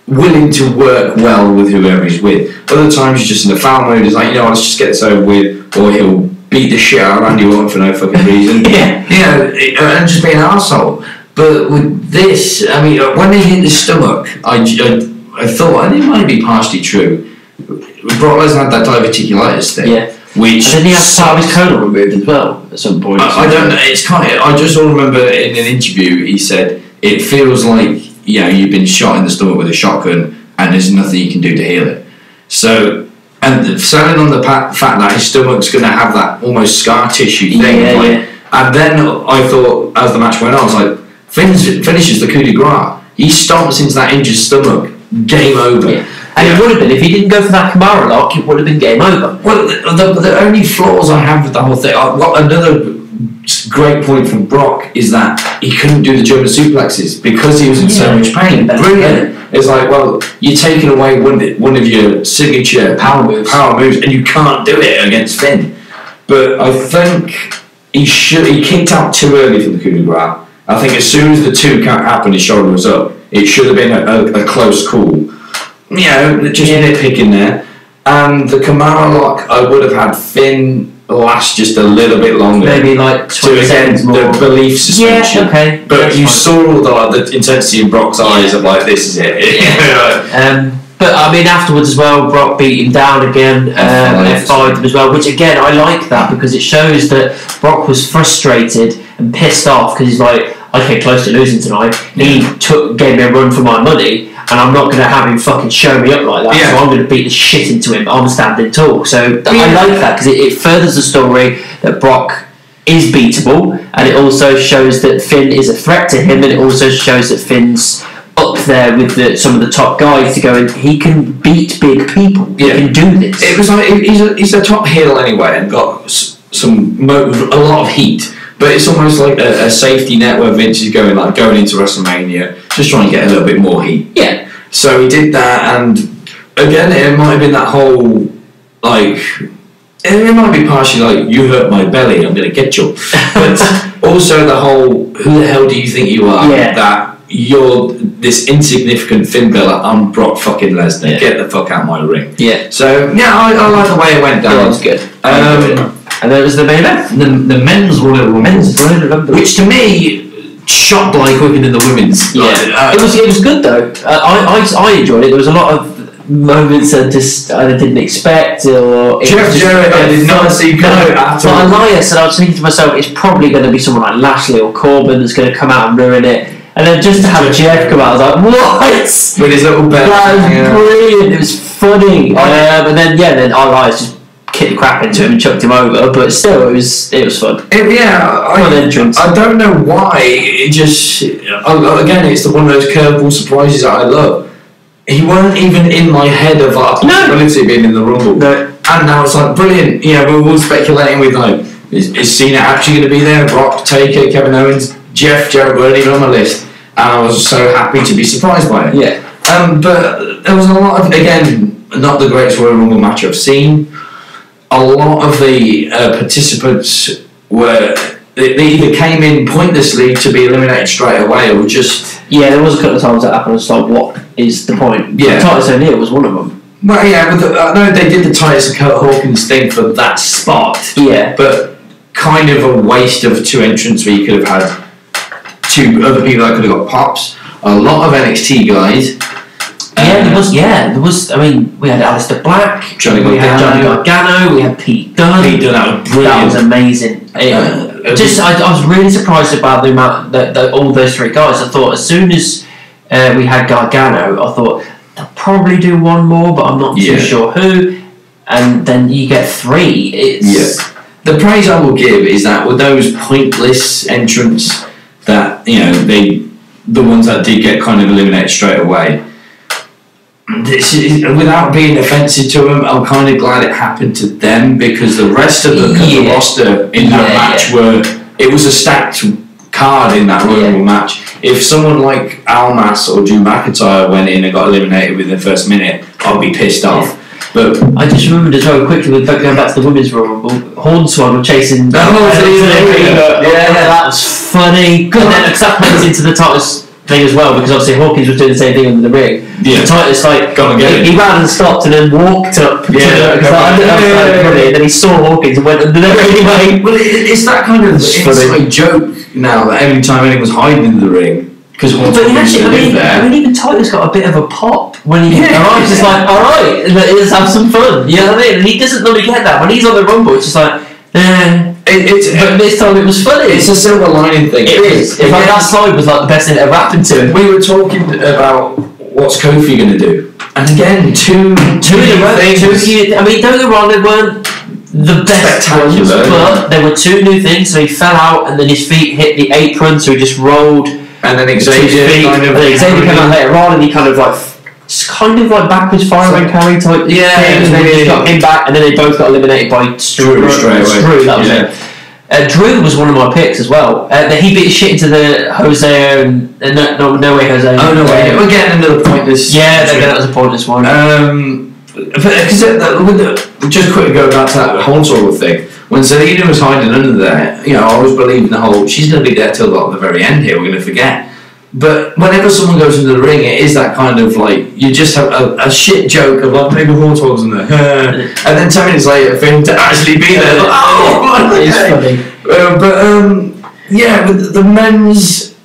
willing to work well with whoever he's with. Other times he's just in a foul mood. He's like, let's just get this over with, or he'll beat the shit out of Randy Orton for no fucking reason. And just be an arsehole. But with this, I mean, when they hit the stomach, I thought, and it might be partially true, Brock Lesnar had that diverticulitis thing. Yeah. Which and then he had part of his colon removed as well at some point. I don't know. It's kind of. I just remember in an interview he said it feels like you've been shot in the stomach with a shotgun and there's nothing you can do to heal it. So, and selling on the fact that his stomach's going to have that almost scar tissue thing. And then I thought, as the match went on, I was like, finishes the coup de grace. He stomps into that injured stomach. Game over. Yeah. And it would have been, if he didn't go for that Kimura lock, it would have been game over. Well, the only flaws I have with the whole thing, another great point from Brock is that he couldn't do the German suplexes because he was in so much pain. Brilliant. It's like, well, you're taking away one of your signature power moves, and you can't do it against Finn. But I think he kicked out too early from the coup de grace. I think as soon as the two count happened, his shoulder was up. It should have been a close call. Just nitpicking there. And the Kimura lock, I would have had Finn last just a little bit longer. Maybe like 20 seconds more. The belief suspension. Yeah, okay. But you saw all the intensity in Brock's eyes of like, this is it. But I mean, afterwards as well, Brock beat him down again, F5'd as well, which again, I like that because it shows that Brock was frustrated and pissed off because he's like, I came close to losing tonight. He gave me a run for my money, and I'm not going to have him fucking show me up like that. So I'm going to beat the shit into him. I'm standing tall. So I like that because it furthers the story that Brock is beatable, and it also shows that Finn is a threat to him, and it also shows that Finn's up there with some of the top guys to go, and he can beat big people. He can do this. It was like he's a top heel anyway, and got a lot of heat. But it's almost like a safety net where Vince is going into WrestleMania, just trying to get a little bit more heat. Yeah. So he did that, and again, it might have been that whole it might be partially like, you hurt my belly, I'm going to get you. But also the whole, who the hell do you think you are? Yeah. That you're this insignificant Finn Balor, I'm Brock fucking Lesnar. Get the fuck out of my ring. Yeah. So I like the way it went down. Yeah, it was good. And then it was the main event. The men's Royal Rumble. Which to me shot like quicker than the women's. Yeah. It was good though. I enjoyed it. There was a lot of moments I didn't expect, or Jeff Jarrett, I did not see coming at all. But Elias, and I was thinking to myself, it's probably going to be someone like Lashley or Corbin that's going to come out and ruin it. And then just to have Jeff come out, I was like, what? With his little belt. That was brilliant. It was funny. And then Elias just kicked the crap into him and chucked him over. But still, it was fun. I don't know why. It just again, it's one of those curveball surprises that I love. He weren't even in my head of like a possibility of being in the Rumble. No. And now it's like brilliant. You know, we were all speculating with like, is Cena actually going to be there? Brock, Taker, Kevin Owens, Jeff Jarrett weren't even on my list. And I was so happy to be surprised by it. Yeah. But there was a lot of, again, not the greatest Royal Rumble match I've seen. A lot of the participants were, they either came in pointlessly to be eliminated straight away or just... Yeah, there was a couple of times that happened. It's like, what is the point? Yeah. Titus O'Neil was one of them. Well, yeah, but I know they did the Titus and Kurt Hawkins thing for that spot. Yeah. But kind of a waste of two entrants where you could have had two other people that could have got pops. A lot of NXT guys. There was. I mean, we had Aleister Black, we had Johnny Gargano, we had Pete Dunne. That was brilliant. That was amazing. I was really surprised about the amount that all those three guys. I thought as soon as we had Gargano, I thought they'll probably do one more, but I'm not too sure who. And then you get three. The praise I will give is that with those pointless entrants, that the ones that did get kind of eliminated straight away. Without being offensive to them, I'm kind of glad it happened to them because the rest of the roster in that match it was a stacked card in that Royal Rumble match. If someone like Almas or Drew McIntyre went in and got eliminated within the first minute, I'd be pissed off. But I just remembered as well quickly with going back to the women's Royal Rumble, Hornswoggle were chasing. That was funny. Good, because that plays into the Titus thing as well, because obviously Hawkins was doing the same thing under the ring. Yeah. Titus he ran and stopped and then walked up. And then he saw Hawkins and went under there anyway. Well, it's that kind of inside joke now that every time anyone was hiding in the ring. Because even Titus got a bit of a pop when he arrives. It's like, all right, let's have some fun. You know what I mean? And he doesn't normally get that when he's on the Rumble. It's just like, but this time it was funny. It's a silver lining thing. It is. That slide was like the best thing that ever happened to him. We were talking about what's Kofi going to do, and again, two in a row. I mean, don't get me wrong, they weren't the best ones, but there were two new things. So he fell out, and then his feet hit the apron, so he just rolled. And then Xavier came out later on, and he kind of like backwards fireman carry type thing. And then he got him back, and then they both got eliminated by Drew. That was it. Drew was one of my picks as well. He beat shit into the Jose and no way Jose. Oh no way! We're getting into the pointless. Yeah, that was a pointless one. Because just quickly go back to that Hornswoggle thing. When Zelina was hiding under there, I always believed in the whole, she's going to be there till the very end here, we're going to forget. But whenever someone goes into the ring, it is that kind of like, you just have a shit joke of like, maybe Hornswoggle's in there. And then 10 minutes later, for him to actually be there, like, it is funny. With the men's,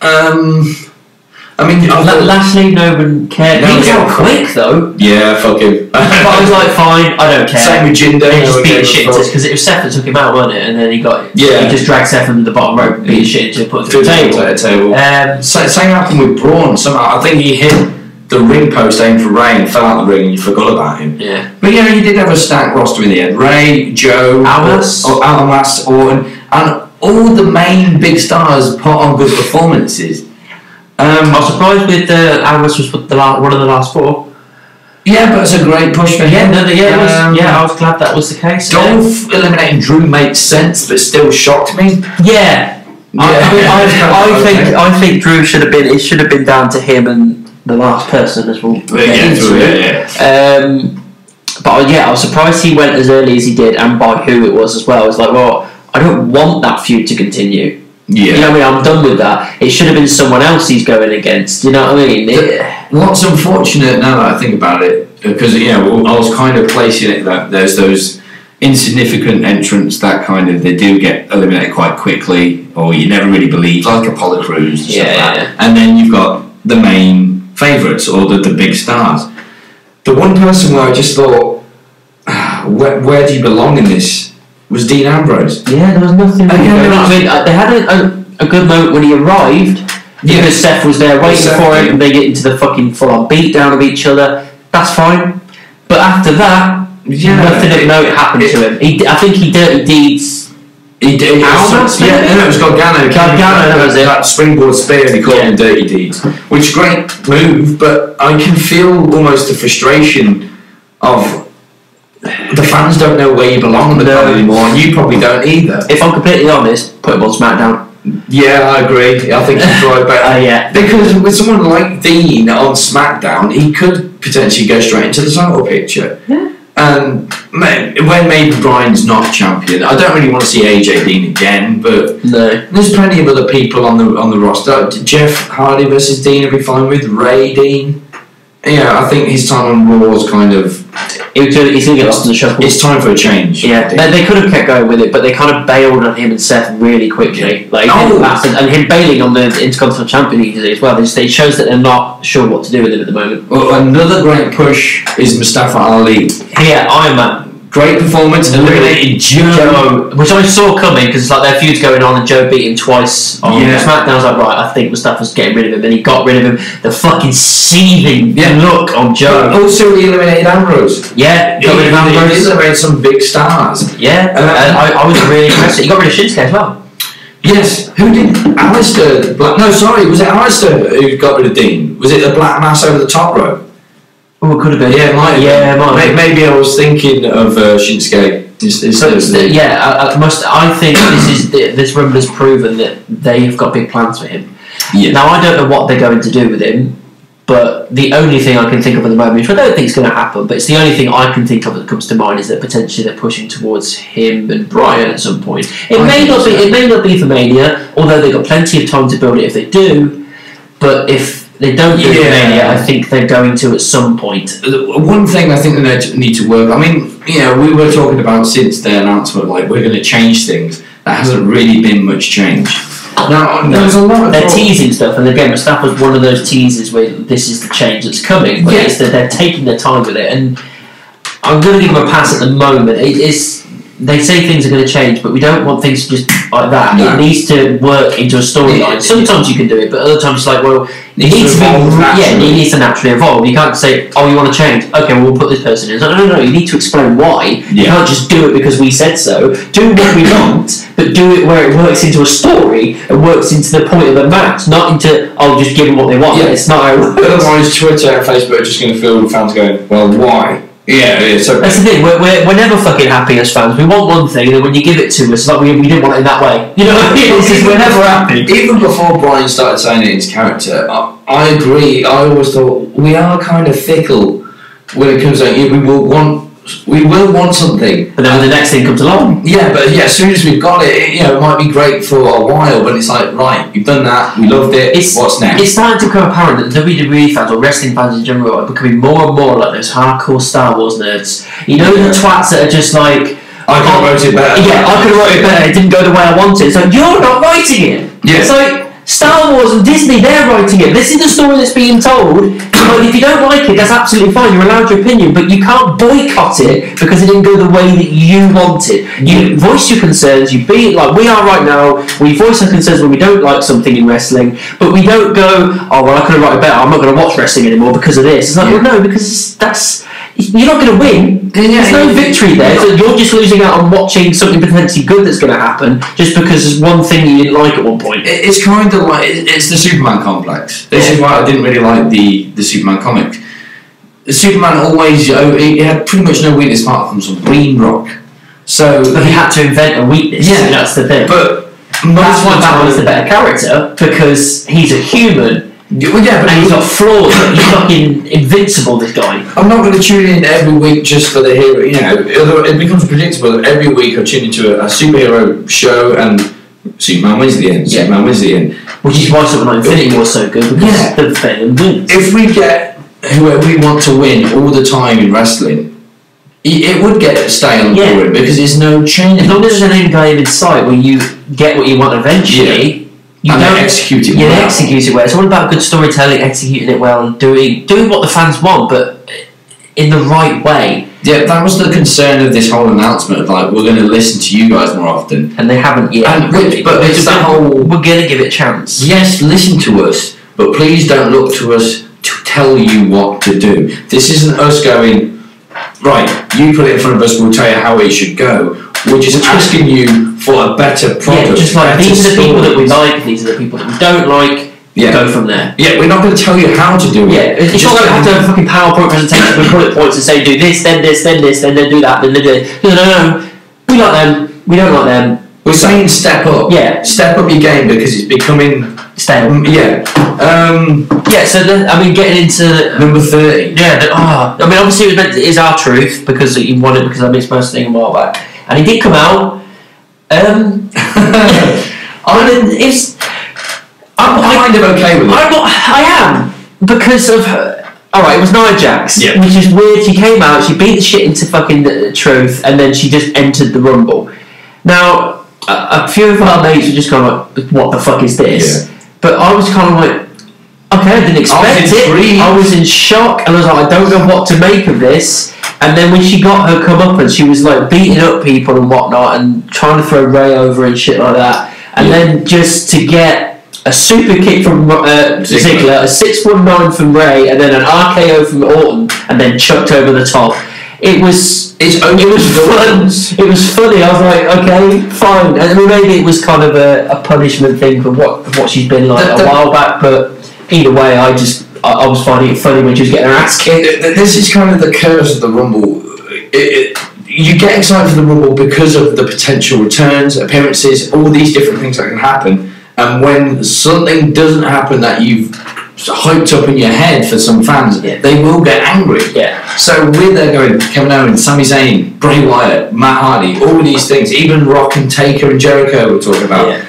Lashley, no one cared. He was out quick though. Yeah, fuck him. But I was like, fine, I don't care. Same with Jinder. He just beat shit into because it was Seth that took him out, wasn't it? And then he just dragged Seth into the bottom rope, beat shit into, put it through the table. Same happened with Braun. Somehow I think he hit the ring post aimed for Ray and fell out of the ring and you forgot about him. Yeah. But he did have a stacked roster in the end. Ray, Joe, Almas, Orton, and all the main big stars put on good performances. I was surprised with Almas was one of the last four. Yeah, but it's a great push for him. I was glad that was the case. Dolph eliminating Drew makes sense, but still shocked me. Yeah. I think Drew should have been. It should have been down to him and the last person as well. But I was surprised he went as early as he did, and by who it was as well. I was like, well, I don't want that feud to continue. Yeah. You know what I mean? I'm done with that. It should have been someone else he's going against. You know what I mean? What's unfortunate now that I think about it, because I was kind of placing it that there's those insignificant entrants that kind of they do get eliminated quite quickly, or you never really believe, like Apollo Crews and stuff like that. And then you've got the main favourites or the big stars. The one person where I just thought, where do you belong in this, was Dean Ambrose. Yeah, there was nothing. They had a good moment when he arrived. Because Seth was there waiting for him, and they get into the fucking full-on beatdown of each other. That's fine. But after that, nothing of note happened to him. I think he dirty deeds. He did. It was Gargano. That was it. That springboard spear, and he called him dirty deeds. Which great move, but I can feel almost the frustration of the fans don't know where you belong on the card anymore, and you probably don't either. If I'm completely honest, put him on SmackDown. Yeah, I agree. I think he's right better. Because with someone like Dean on SmackDown, he could potentially go straight into the title picture. Yeah. And when maybe Bryan's not champion, I don't really want to see AJ Dean again. But there's plenty of other people on the roster. Jeff Hardy versus Dean would be fine with. Ray Dean. Yeah, I think his time on Raw was kind of. He's going to get lost in the shuffle. It's time for a change. Yeah, they could have kept going with it, but they kind of bailed on him and Seth really quickly. And him bailing on the Intercontinental Champion easily as well. It shows that they're not sure what to do with him at the moment. Well, another great push is Mustafa Ali. Yeah, Iron Man. Great performance, eliminated Joe, which I saw coming because it's like their feud's going on and Joe beat him twice on SmackDown. I was like, right, I think Mustafa's getting rid of him, and he got rid of him. The fucking seething look on Joe. But also, he eliminated Ambrose. Yeah, got rid of Ambrose. He eliminated some big stars. Yeah, I was really impressed. He got rid of Shinsuke as well. Yes, who did? Alistair. No, sorry, was it Alistair who got rid of Dean? Was it the black mass over the top rope? Oh, it could have been. Yeah, it might have been. Maybe I was thinking of Shinsuke. I think this run has proven that they have got big plans for him. Yeah. Now I don't know what they're going to do with him, but the only thing I can think of at the moment, which I don't think is going to happen, but it's the only thing I can think of that comes to mind, is that potentially they're pushing towards him and Bryan at some point. It may not be for Mania, although they've got plenty of time to build it if they do. But if they don't do Mania, I think they're going to at some point. One thing I think they need to work. I mean, we were talking about since their announcement, like we're going to change things. There hasn't really been much change. Now, there's a lot of they're teasing stuff, and again, Mustafa's one of those teasers where this is the change that's coming. But it's that they're taking their time with it, and I'm going to give them a pass at the moment. They say things are going to change, but we don't want things to just like that. No. It needs to work into a storyline. Sometimes you can do it, but other times it's like, well, it needs to naturally evolve. You can't say, oh, you want to change? Okay, well, we'll put this person in. It's like, no, you need to explain why. You can't just do it because we said so. Do what we want, but do it where it works into a story and works into the point of the match, not into, just give them what they want. It's not how it works. Otherwise, Twitter and Facebook are just going to fill with fans going, well, why? Yeah, so that's the thing. We're never fucking happy as fans. We want one thing, and then when you give it to us, it's like we didn't want it in that way. You know what I mean? It's just, we're never happy. Even before Bryan started saying it into character, I agree. I always thought we are kind of fickle when it comes to we will want something, but then when the next thing comes along, as soon as we've got it, it might be great for a while, but it's like, right, you've done that, we loved it. What's next? It's starting to become apparent that WWE fans or wrestling fans in general are becoming more and more like those hardcore Star Wars nerds. You know, the twats that are just like, I could have wrote it better. Yeah, I could have wrote it better. It didn't go the way I wanted. It's like, you're not writing it. Yeah. It's like Star Wars and Disney, they're writing it. This is the story that's being told. But if you don't like it, that's absolutely fine. You're allowed your opinion, but you can't boycott it because it didn't go the way that you wanted. You voice your concerns. You be like we are right now. We voice our concerns when we don't like something in wrestling, but we don't go, oh well, I could have written it better. I'm not going to watch wrestling anymore because of this. It's like, well, no, because you're not going to win. There's no victory there. So you're just losing out on watching something potentially good that's going to happen just because there's one thing you didn't like at one point. It's kind of like it's the Superman complex. This is why I didn't really like the Superman comic. Superman always he had pretty much no weakness apart from some green rock. So he had to invent a weakness. Yeah, that's the thing. But that's why Batman's the better character because he's a human. Well, yeah, but and he's got flaws. He's fucking invincible. This guy. I'm not going to tune in every week just for the hero. It becomes predictable that every week I tune into a superhero show and Superman wins the end. Superman wins the end. Which is why something like Infinity was so good because the Venom wins. If we get whoever we want to win all the time in wrestling, it would get stale and boring because there's no change. As long as there's an end game in sight where you get what you want eventually. You don't execute it well. Execute it well. It's all about good storytelling, executing it well, and doing what the fans want. But in the right way. Yeah, that was the concern of this whole announcement of like, we're going to listen to you guys more often. And they haven't yet. But it's that whole... We're going to give it a chance. Yes, listen to us, but please don't look to us to tell you what to do. This isn't us going, right, you put it in front of us, we'll tell you how it should go. We're just asking you for a better product. Yeah, just like, these are the people that we like, these are the people that we don't like. Yeah. Go from there. Yeah, we're not going to tell you how to do it. Yeah, it's not like we have to have a fucking PowerPoint presentation with bullet points and say do this, then this, then this, then do that, then do it. No. We like them. We don't like them. We're saying step up. Yeah, step up your game because it's becoming stale. Yeah. So getting into number 30. Yeah. I mean, obviously, it is our truth because he won it because I missed most thing a while back, and he did come out. I'm kind of okay with it. I am because of alright, it was Nia Jax, which is weird. She came out, she beat the shit into fucking the Truth, and then she just entered the Rumble. Now, a few of our mates were just kind of like, what the fuck is this? Yeah. But I was kind of like, okay, I didn't expect it. I was in shock, and I was like, I don't know what to make of this. And then when she got her comeuppance, she was like beating up people and whatnot, and trying to throw Ray over and shit like that. And then just to get a super kick from Ziggler, a 619 from Ray, and then an RKO from Orton, and then chucked over the top. It was fun. It was funny. I was like, okay, fine. And maybe it was kind of a punishment thing for what she's been like a while back. But either way, I was finding it funny when she was getting her ass kicked. This is kind of the curse of the Rumble. You get excited for the Rumble because of the potential returns, appearances, all these different things that can happen. And when something doesn't happen that you've hyped up in your head for some fans, they will get angry. Yeah. So we're there going, Kevin Owens, Sami Zayn, Bray Wyatt, Matt Hardy, all these things, even Rock and Taker and Jericho we're talking about. Yeah.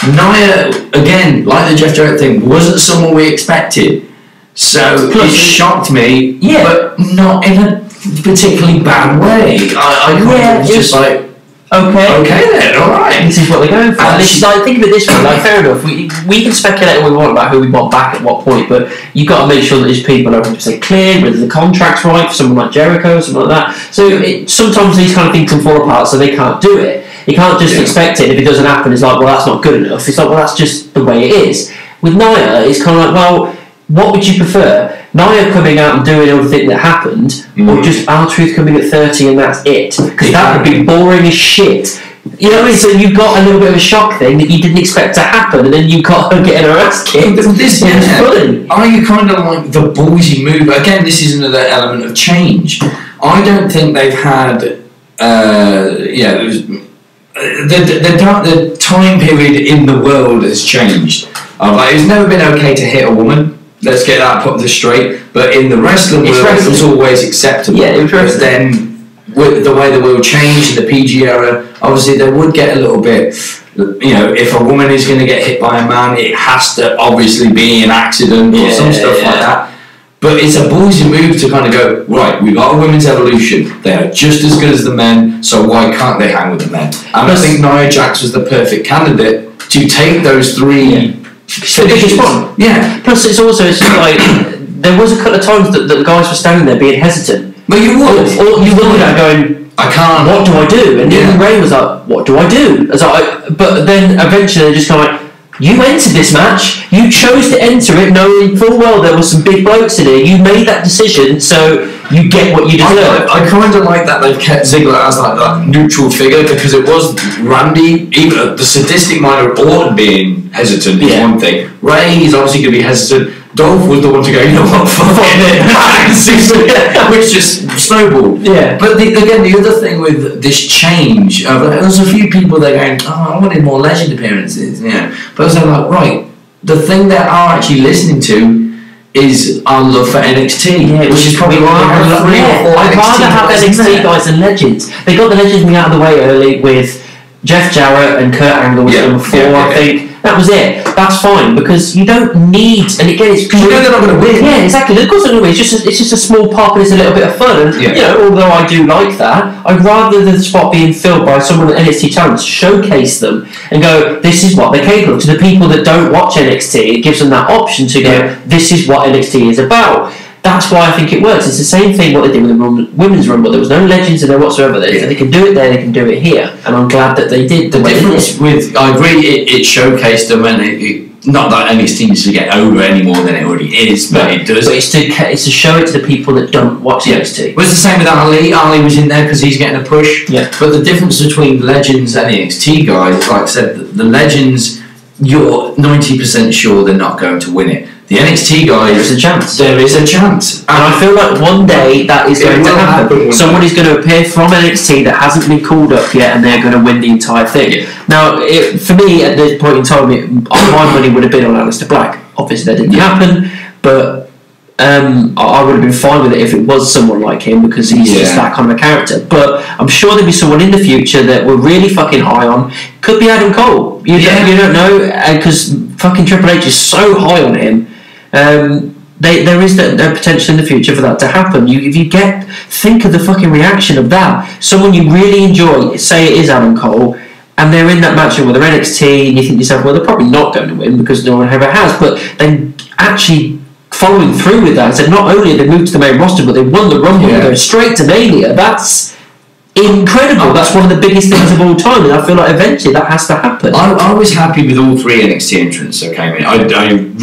Nia, again, like the Jeff Jarrett thing, wasn't someone we expected. So it shocked me, but not in a particularly bad way. I was just like, okay then, alright. This is what they're going for. And this is like, think of it this way, like, fair enough, we can speculate all we want about who we want back at what point, but you've got to make sure that these people are 100% clear, whether the contract's right for someone like Jericho, something like that. So sometimes these kind of things can fall apart, so they can't do it. You can't just expect it. If it doesn't happen, it's like, well, that's not good enough. It's like, well, that's just the way it is. With Nia, it's kind of like, well, what would you prefer? Nia coming out and doing everything that happened, or just R-Truth coming at 30 and that's it? Because that would be boring as shit. You know what I mean? So you've got a little bit of a shock thing that you didn't expect to happen, and then you got her getting her ass kicked. This is funny. Are you kind of like the ballsy move? Again, this is another element of change. I don't think they've had... the time period in the world has changed. It's never been okay to hit a woman. Let's get that put this straight. But in the wrestling world, it was always acceptable. Yeah, it was but then, with the way the world changed, the PG era, obviously they would get a little bit. You know, if a woman is going to get hit by a man, it has to obviously be an accident or some stuff like that. But it's a ballsy move to kind of go, right, we've got a women's evolution. They are just as good as the men, so why can't they hang with the men? And I think Nia Jax was the perfect candidate to take those three. The biggest one. Yeah. Plus, it's like there was a couple of times that the guys were standing there being hesitant. But you would. Or you would going, I can't. What do I do? And even Ray was like, what do I do? But then eventually they just kind of like, you entered this match. You chose to enter it knowing full well there were some big blokes in it. You made that decision, so you get what you deserve. I kind of like that they've kept Ziggler as like that neutral figure, because it was Randy, even the sadistic mind of Orton being hesitant is one thing. Ray is obviously going to be hesitant. Dolph was the one to go, you know what, fuck it, which just snowballed. Yeah. But again, the other thing with this change, there's a few people that are going, I wanted more legend appearances, But I was like, right, the thing they are actually listening to is our love for NXT, which is probably why I'd rather have NXT guys than legends. They got the legends out of the way early with Jeff Jarrett and Kurt Angle was number 4, I think. That was it. That's fine, because you don't need, and again, it's because you know they're not going to win. Yeah, exactly. Of course they're going to win. It's just a small pop, and it's a little bit of fun. And you know, although I do like that, I'd rather the spot being filled by someone at NXT talent, showcase them and go, this is what they're capable of. To the people that don't watch NXT, it gives them that option to go, this is what NXT is about. That's why I think it works. It's the same thing what they did with the women's rumble. There was no legends in there whatsoever. They can do it there, they can do it here, and I'm glad that they did. The difference with, I agree, it showcased them, and it not that NXT needs to get over any more than it already is, but it does. But it's to show it to the people that don't watch NXT. Well, it's the same with Ali. Ali was in there because he's getting a push. Yeah. But the difference between legends and NXT guys, like I said, the legends, you're 90% sure they're not going to win it. The NXT guys, there is a chance. There is a chance. And I feel like one day that is going to happen. Somebody's going to appear from NXT that hasn't been called up yet, and they're going to win the entire thing. Yeah. Now, for me, at this point in time, my money would have been on Aleister Black. Obviously, that didn't happen, but I would have been fine with it if it was someone like him, because he's just that kind of a character. But I'm sure there'll be someone in the future that we're really fucking high on. Could be Adam Cole. You don't know, because fucking Triple H is so high on him. There is the potential in the future for that to happen. Think of the fucking reaction of that. Someone you really enjoy, say it is Adam Cole, and they're in that matchup with their NXT, and you think to yourself, well, they're probably not going to win because no one ever has. But then actually following through with that and said, not only have they moved to the main roster, but they won the Rumble, they're going straight to Mania. That's incredible. That's one of the biggest things of all time, and I feel like eventually that has to happen. I was happy with all three NXT entrants that came in. I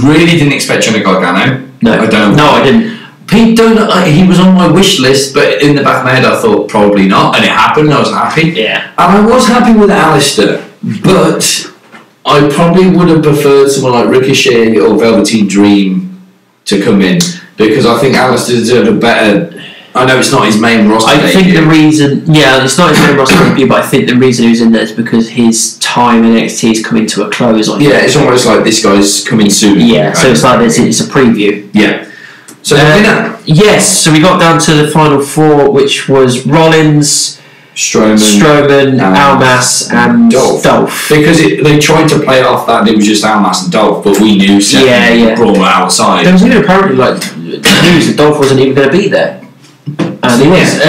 really didn't expect Johnny Gargano. No, I didn't. Pete Dunne, he was on my wish list, but in the back of my head I thought probably not, and it happened. I was happy. Yeah. And I was happy with Aleister, but I probably would have preferred someone like Ricochet or Velveteen Dream to come in, because I think Aleister deserved a better. I know it's not his main roster. I think the reason, it's not his main roster debut, but I think the reason he was in there is because his time in NXT is coming to a close. It's almost like this guy's coming soon. Yeah, so it's like it's a preview. Yeah. So the winner? Yes, so we got down to the final four, which was Rollins, Strowman, Almas, and Dolph. Because they tried to play it off that it was just Almas and Dolph, but we knew Seth and Braun were outside. There was even apparently news that Dolph wasn't even going to be there. And he was. I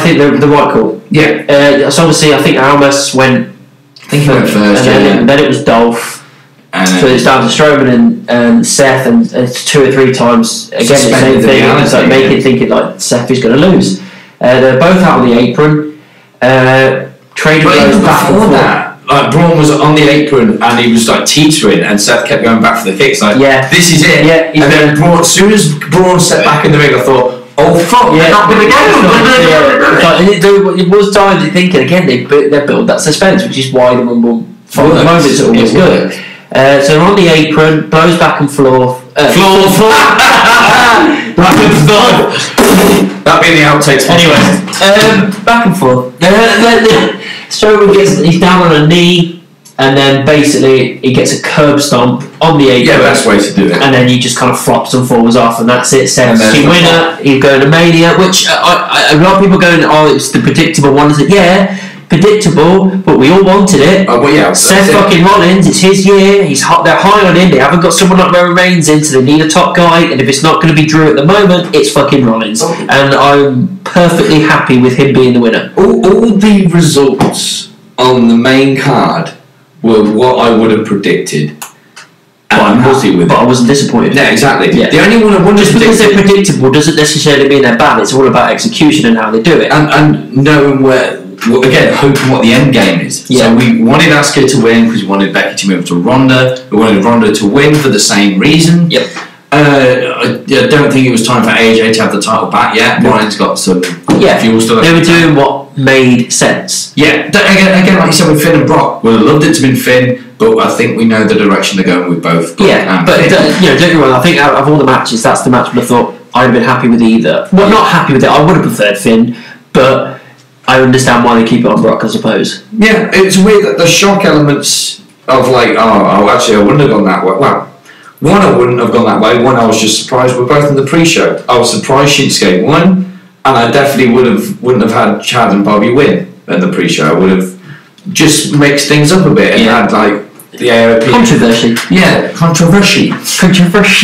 think the right call. Yeah. So obviously, I think Almas went. I think he went first. And then it was Dolph. So it's down to Strowman and Seth, and it's 2 or 3 times again the same thing. It's like thinking like Seth is going to lose. They're both out on the apron. Trading blows back and forth. Like Braun was on the apron and he was like teetering, and Seth kept going back for the kicks. Like, this is it. Yeah, and then Braun, as soon as Braun stepped back in the ring, I thought, oh fuck, they're not going to get him. It was time to thinking again. They built that suspense, which is why the Rumble from the moment it always worked. So they're on the apron, blows back and forth. Back and forth. That'd be the outtakes. Anyway, back and forth. Strowman he's down on a knee, and then basically he gets a curb stomp on the apron. Yeah, best way to do it. And then he just kind of flops and falls off, and that's it. Seth's the winner. He's going to Mania, which a lot of people going, it's the predictable one. Predictable, but we all wanted it. Seth fucking Rollins, it's his year. They're high on him. They haven't got someone like Roman Reigns in, so they need a top guy. And if it's not going to be Drew at the moment, it's fucking Rollins. And I'm perfectly happy with him being the winner. All the results on the main card were what I would have predicted. And I'm happy with it. But I wasn't disappointed. Yeah, exactly. Yeah. The only one I wouldn't just because they're predictable doesn't necessarily mean they're bad. It's all about execution and how they do it. And knowing again, hoping what the end game is. Yeah. So we wanted Asuka to win because we wanted Becky to move to Ronda. We wanted Ronda to win for the same reason. Yep. I don't think it was time for AJ to have the title back yet. Brian's got some fuel still. They were doing what made sense. Yeah. Again, like you said with Finn and Brock, we'd have loved it to have been Finn, but I think we know the direction they're going with both. But don't get me wrong. I think out of all the matches, that's the match I thought I'd have been happy with either. Well, not happy with it. I would have preferred Finn, but I understand why they keep it on Brock, I suppose. Yeah, it's weird that the shock elements of actually I wouldn't have gone that way. Well, one, I wouldn't have gone that way. One, I was just surprised. We're both in the pre-show. I was surprised Shinsuke won, and I definitely wouldn't have had Chad and Bobby win in the pre-show. I would have just mixed things up a bit and had the AOP. Controversy. Yeah, controversy.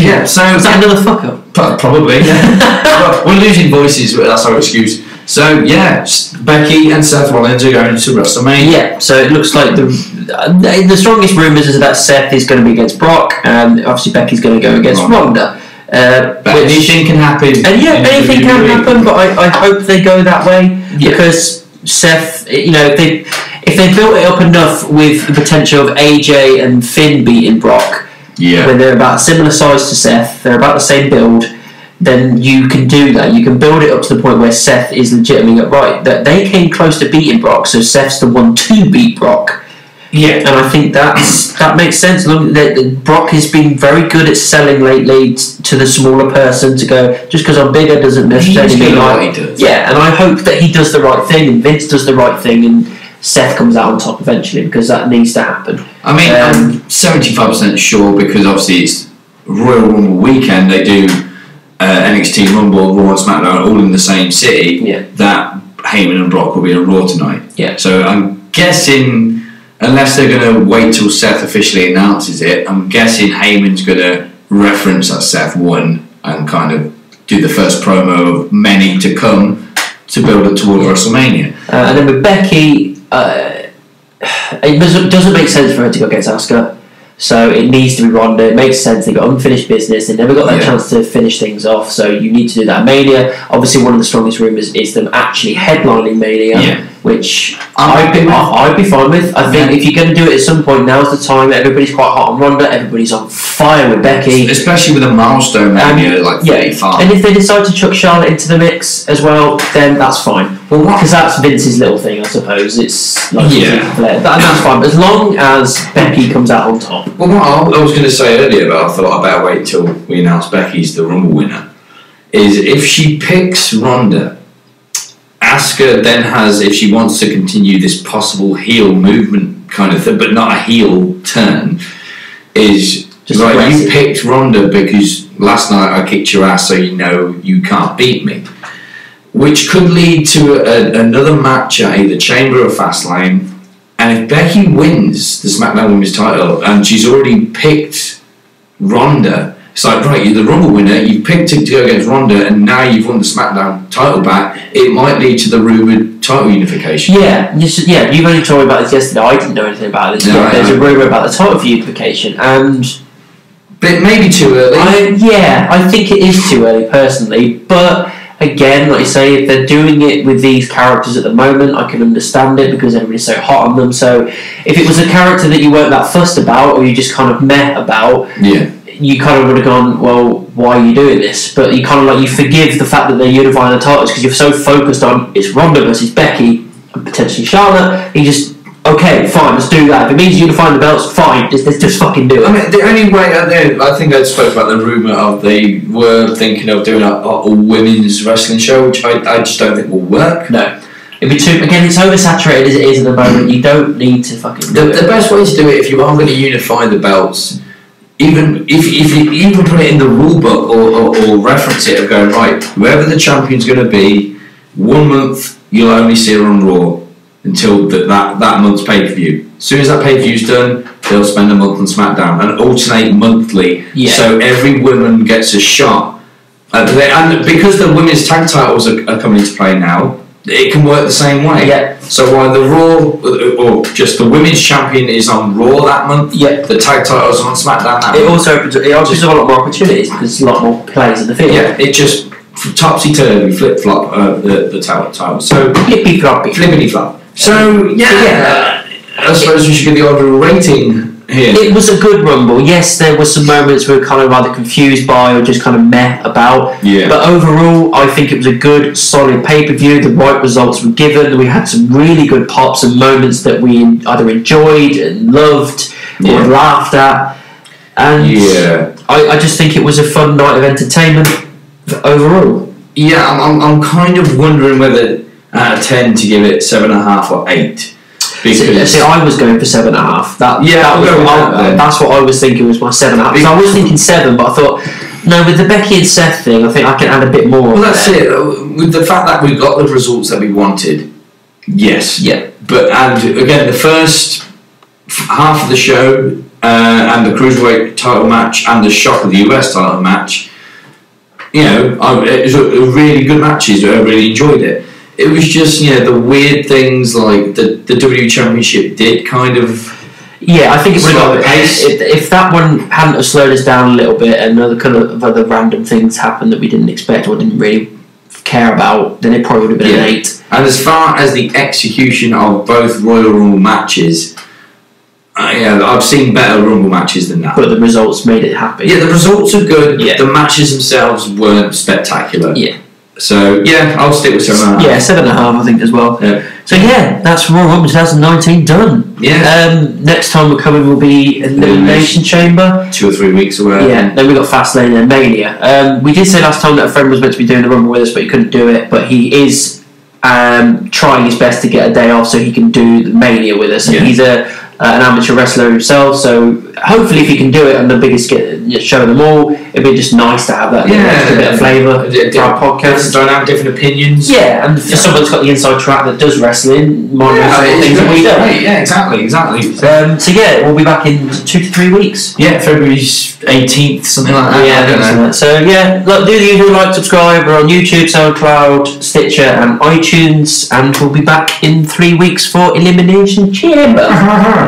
Yeah, so is that another fuck up? Probably. Yeah. We're losing voices, but that's our excuse. So yeah, Becky and Seth Rollins are going to WrestleMania. Yeah, so it looks like the strongest rumours is that Seth is going to be against Brock, and obviously Becky's going to go against Ronda. But anything can happen. And yeah, anything can happen, but I hope they go that way because Seth, you know, if they built it up enough with the potential of AJ and Finn beating Brock, when they're about a similar size to Seth, they're about the same build, then you can do that. You can build it up to the point where Seth is legitimately right. That they came close to beating Brock, so Seth's the one to beat Brock. Yeah, and I think that makes sense. Brock has been very good at selling lately to the smaller person to go, just because I'm bigger doesn't necessarily mean what he does. Yeah, and I hope that he does the right thing and Vince does the right thing and Seth comes out on top eventually because that needs to happen. I mean, I'm 75% sure because obviously it's Royal Rumble weekend. They do NXT Rumble, Raw and SmackDown all in the same city. Yeah. That Heyman and Brock will be on Raw tonight. Yeah. So I'm guessing, unless they're going to wait till Seth officially announces it, I'm guessing Heyman's going to reference that Seth won and kind of do the first promo of many to come to build it towards WrestleMania. And then with Becky, it doesn't make sense for her to go against Asuka. So it needs to be Ronda. It makes sense. They've got unfinished business. They never got that chance to finish things off. So you need to do that. Mania, obviously one of the strongest rumours is them actually headlining Mania, which I'd be fine with. I think if you're going to do it at some point, now's the time. Everybody's quite hot on Ronda. Everybody's on fire with Becky. Especially with a milestone Mania like 35. And if they decide to chuck Charlotte into the mix as well, then that's fine. Well, because that's Vince's little thing, I suppose. It's like that's fine. As long as Becky comes out on top. Well, what I was going to say earlier, but I thought I better wait till we announce Becky's the Rumble winner, is if she picks Ronda, Asuka then has, if she wants to continue this possible heel movement kind of thing, but not a heel turn, is just right, aggressive. You picked Ronda because last night I kicked your ass, so you know you can't beat me. Which could lead to another match at either Chamber or Fastlane. And if Becky wins the SmackDown Women's title and she's already picked Ronda, it's like, right, you're the Rumble winner, you've picked it to go against Ronda, and now you've won the SmackDown title back, it might lead to the rumoured title unification. Yeah, you've only told me about this yesterday. I didn't know anything about this. There's a rumour about the title unification, and... But it may be too early. I think it is too early, personally, but... Again, like you say, if they're doing it with these characters at the moment, I can understand it because everybody's so hot on them. So if it was a character that you weren't that fussed about or you just kind of met about, you kind of would have gone, well, why are you doing this? But you kind of like, you forgive the fact that they're unifying the titles because you're so focused on it's Ronda versus Becky and potentially Charlotte. You just, okay, fine, let's do that. If it means unifying the belts, fine, let's just fucking do it. I mean, the only way, I think I spoke about the rumour of they were thinking of doing a women's wrestling show, which I just don't think will work. No. It'd be too, again, it's oversaturated as it is at the moment. You don't need to fucking do it. The best way to do it, if you are going to unify the belts, even if you even put it in the rule book or reference it of going, right, whoever the champion's going to be, 1 month you'll only see her on Raw until that month's pay-per-view. As soon as that pay-per-view's done, they'll spend a month on SmackDown and alternate monthly, so every woman gets a shot. And because the women's tag titles are coming into play now, it can work the same way. Yeah. So while the Raw, or just the women's champion is on Raw that month, the tag titles are on SmackDown that month. It opens a lot more opportunities because there's a lot more players in the field. Yeah, it just topsy-turvy, flip-flop the title. So flippity-flop. So, I suppose we should give the overall rating here. It was a good Rumble. Yes, there were some moments we were kind of either confused by or just kind of meh about. Yeah. But overall, I think it was a good, solid pay-per-view. The right results were given. We had some really good pops and moments that we either enjoyed and loved or laughed at. And I just think it was a fun night of entertainment overall. Yeah, I'm kind of wondering whether out of 10 to give it 7.5 or 8. Because I was going for 7.5. That's what I was thinking was my 7.5. Because I was thinking 7, but I thought, no, with the Becky and Seth thing, I think I can add a bit more. Well, that's it. With the fact that we got the results that we wanted, yes. Yeah. But and again, the first half of the show and the Cruiserweight title match and the shock of the US title match, it was a really good matches. I really enjoyed it. it was just the weird things like the WWE Championship did kind of. Yeah, I think it would have got the pace. if that one hadn't have slowed us down a little bit, and other kind of other random things happened that we didn't expect or didn't really care about, then it probably would have been an 8. And as far as the execution of both Royal Rumble matches, I've seen better Rumble matches than that. But the results made it happy. Yeah, the results are good. Yeah. The matches themselves weren't spectacular. Yeah. So I'll stick with 7.5. Yeah, 7.5 I think as well. Yeah. So that's Royal Rumble 2019 done. Yeah. Next time we're coming will be Elimination Chamber. 2 or 3 weeks away. Yeah. Then we got Fastlane and Mania. We did say last time that a friend was meant to be doing the Rumble with us, but he couldn't do it. But he is trying his best to get a day off so he can do the Mania with us. And he's an amateur wrestler himself, so hopefully if he can do it on the biggest show of them all, it'd be just nice to have that extra bit of flavour for our podcast. Dynamic, different opinions. Yeah, and for someone that's got the inside track that does wrestling, might know some things that we don't. Right, yeah, exactly. So we'll be back in 2 to 3 weeks. Yeah, February 18th, something like that. Yeah, I don't know. So look, do the usual, like, subscribe. We're on YouTube, SoundCloud, Stitcher, and iTunes, and we'll be back in 3 weeks for Elimination Chamber.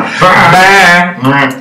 Bye.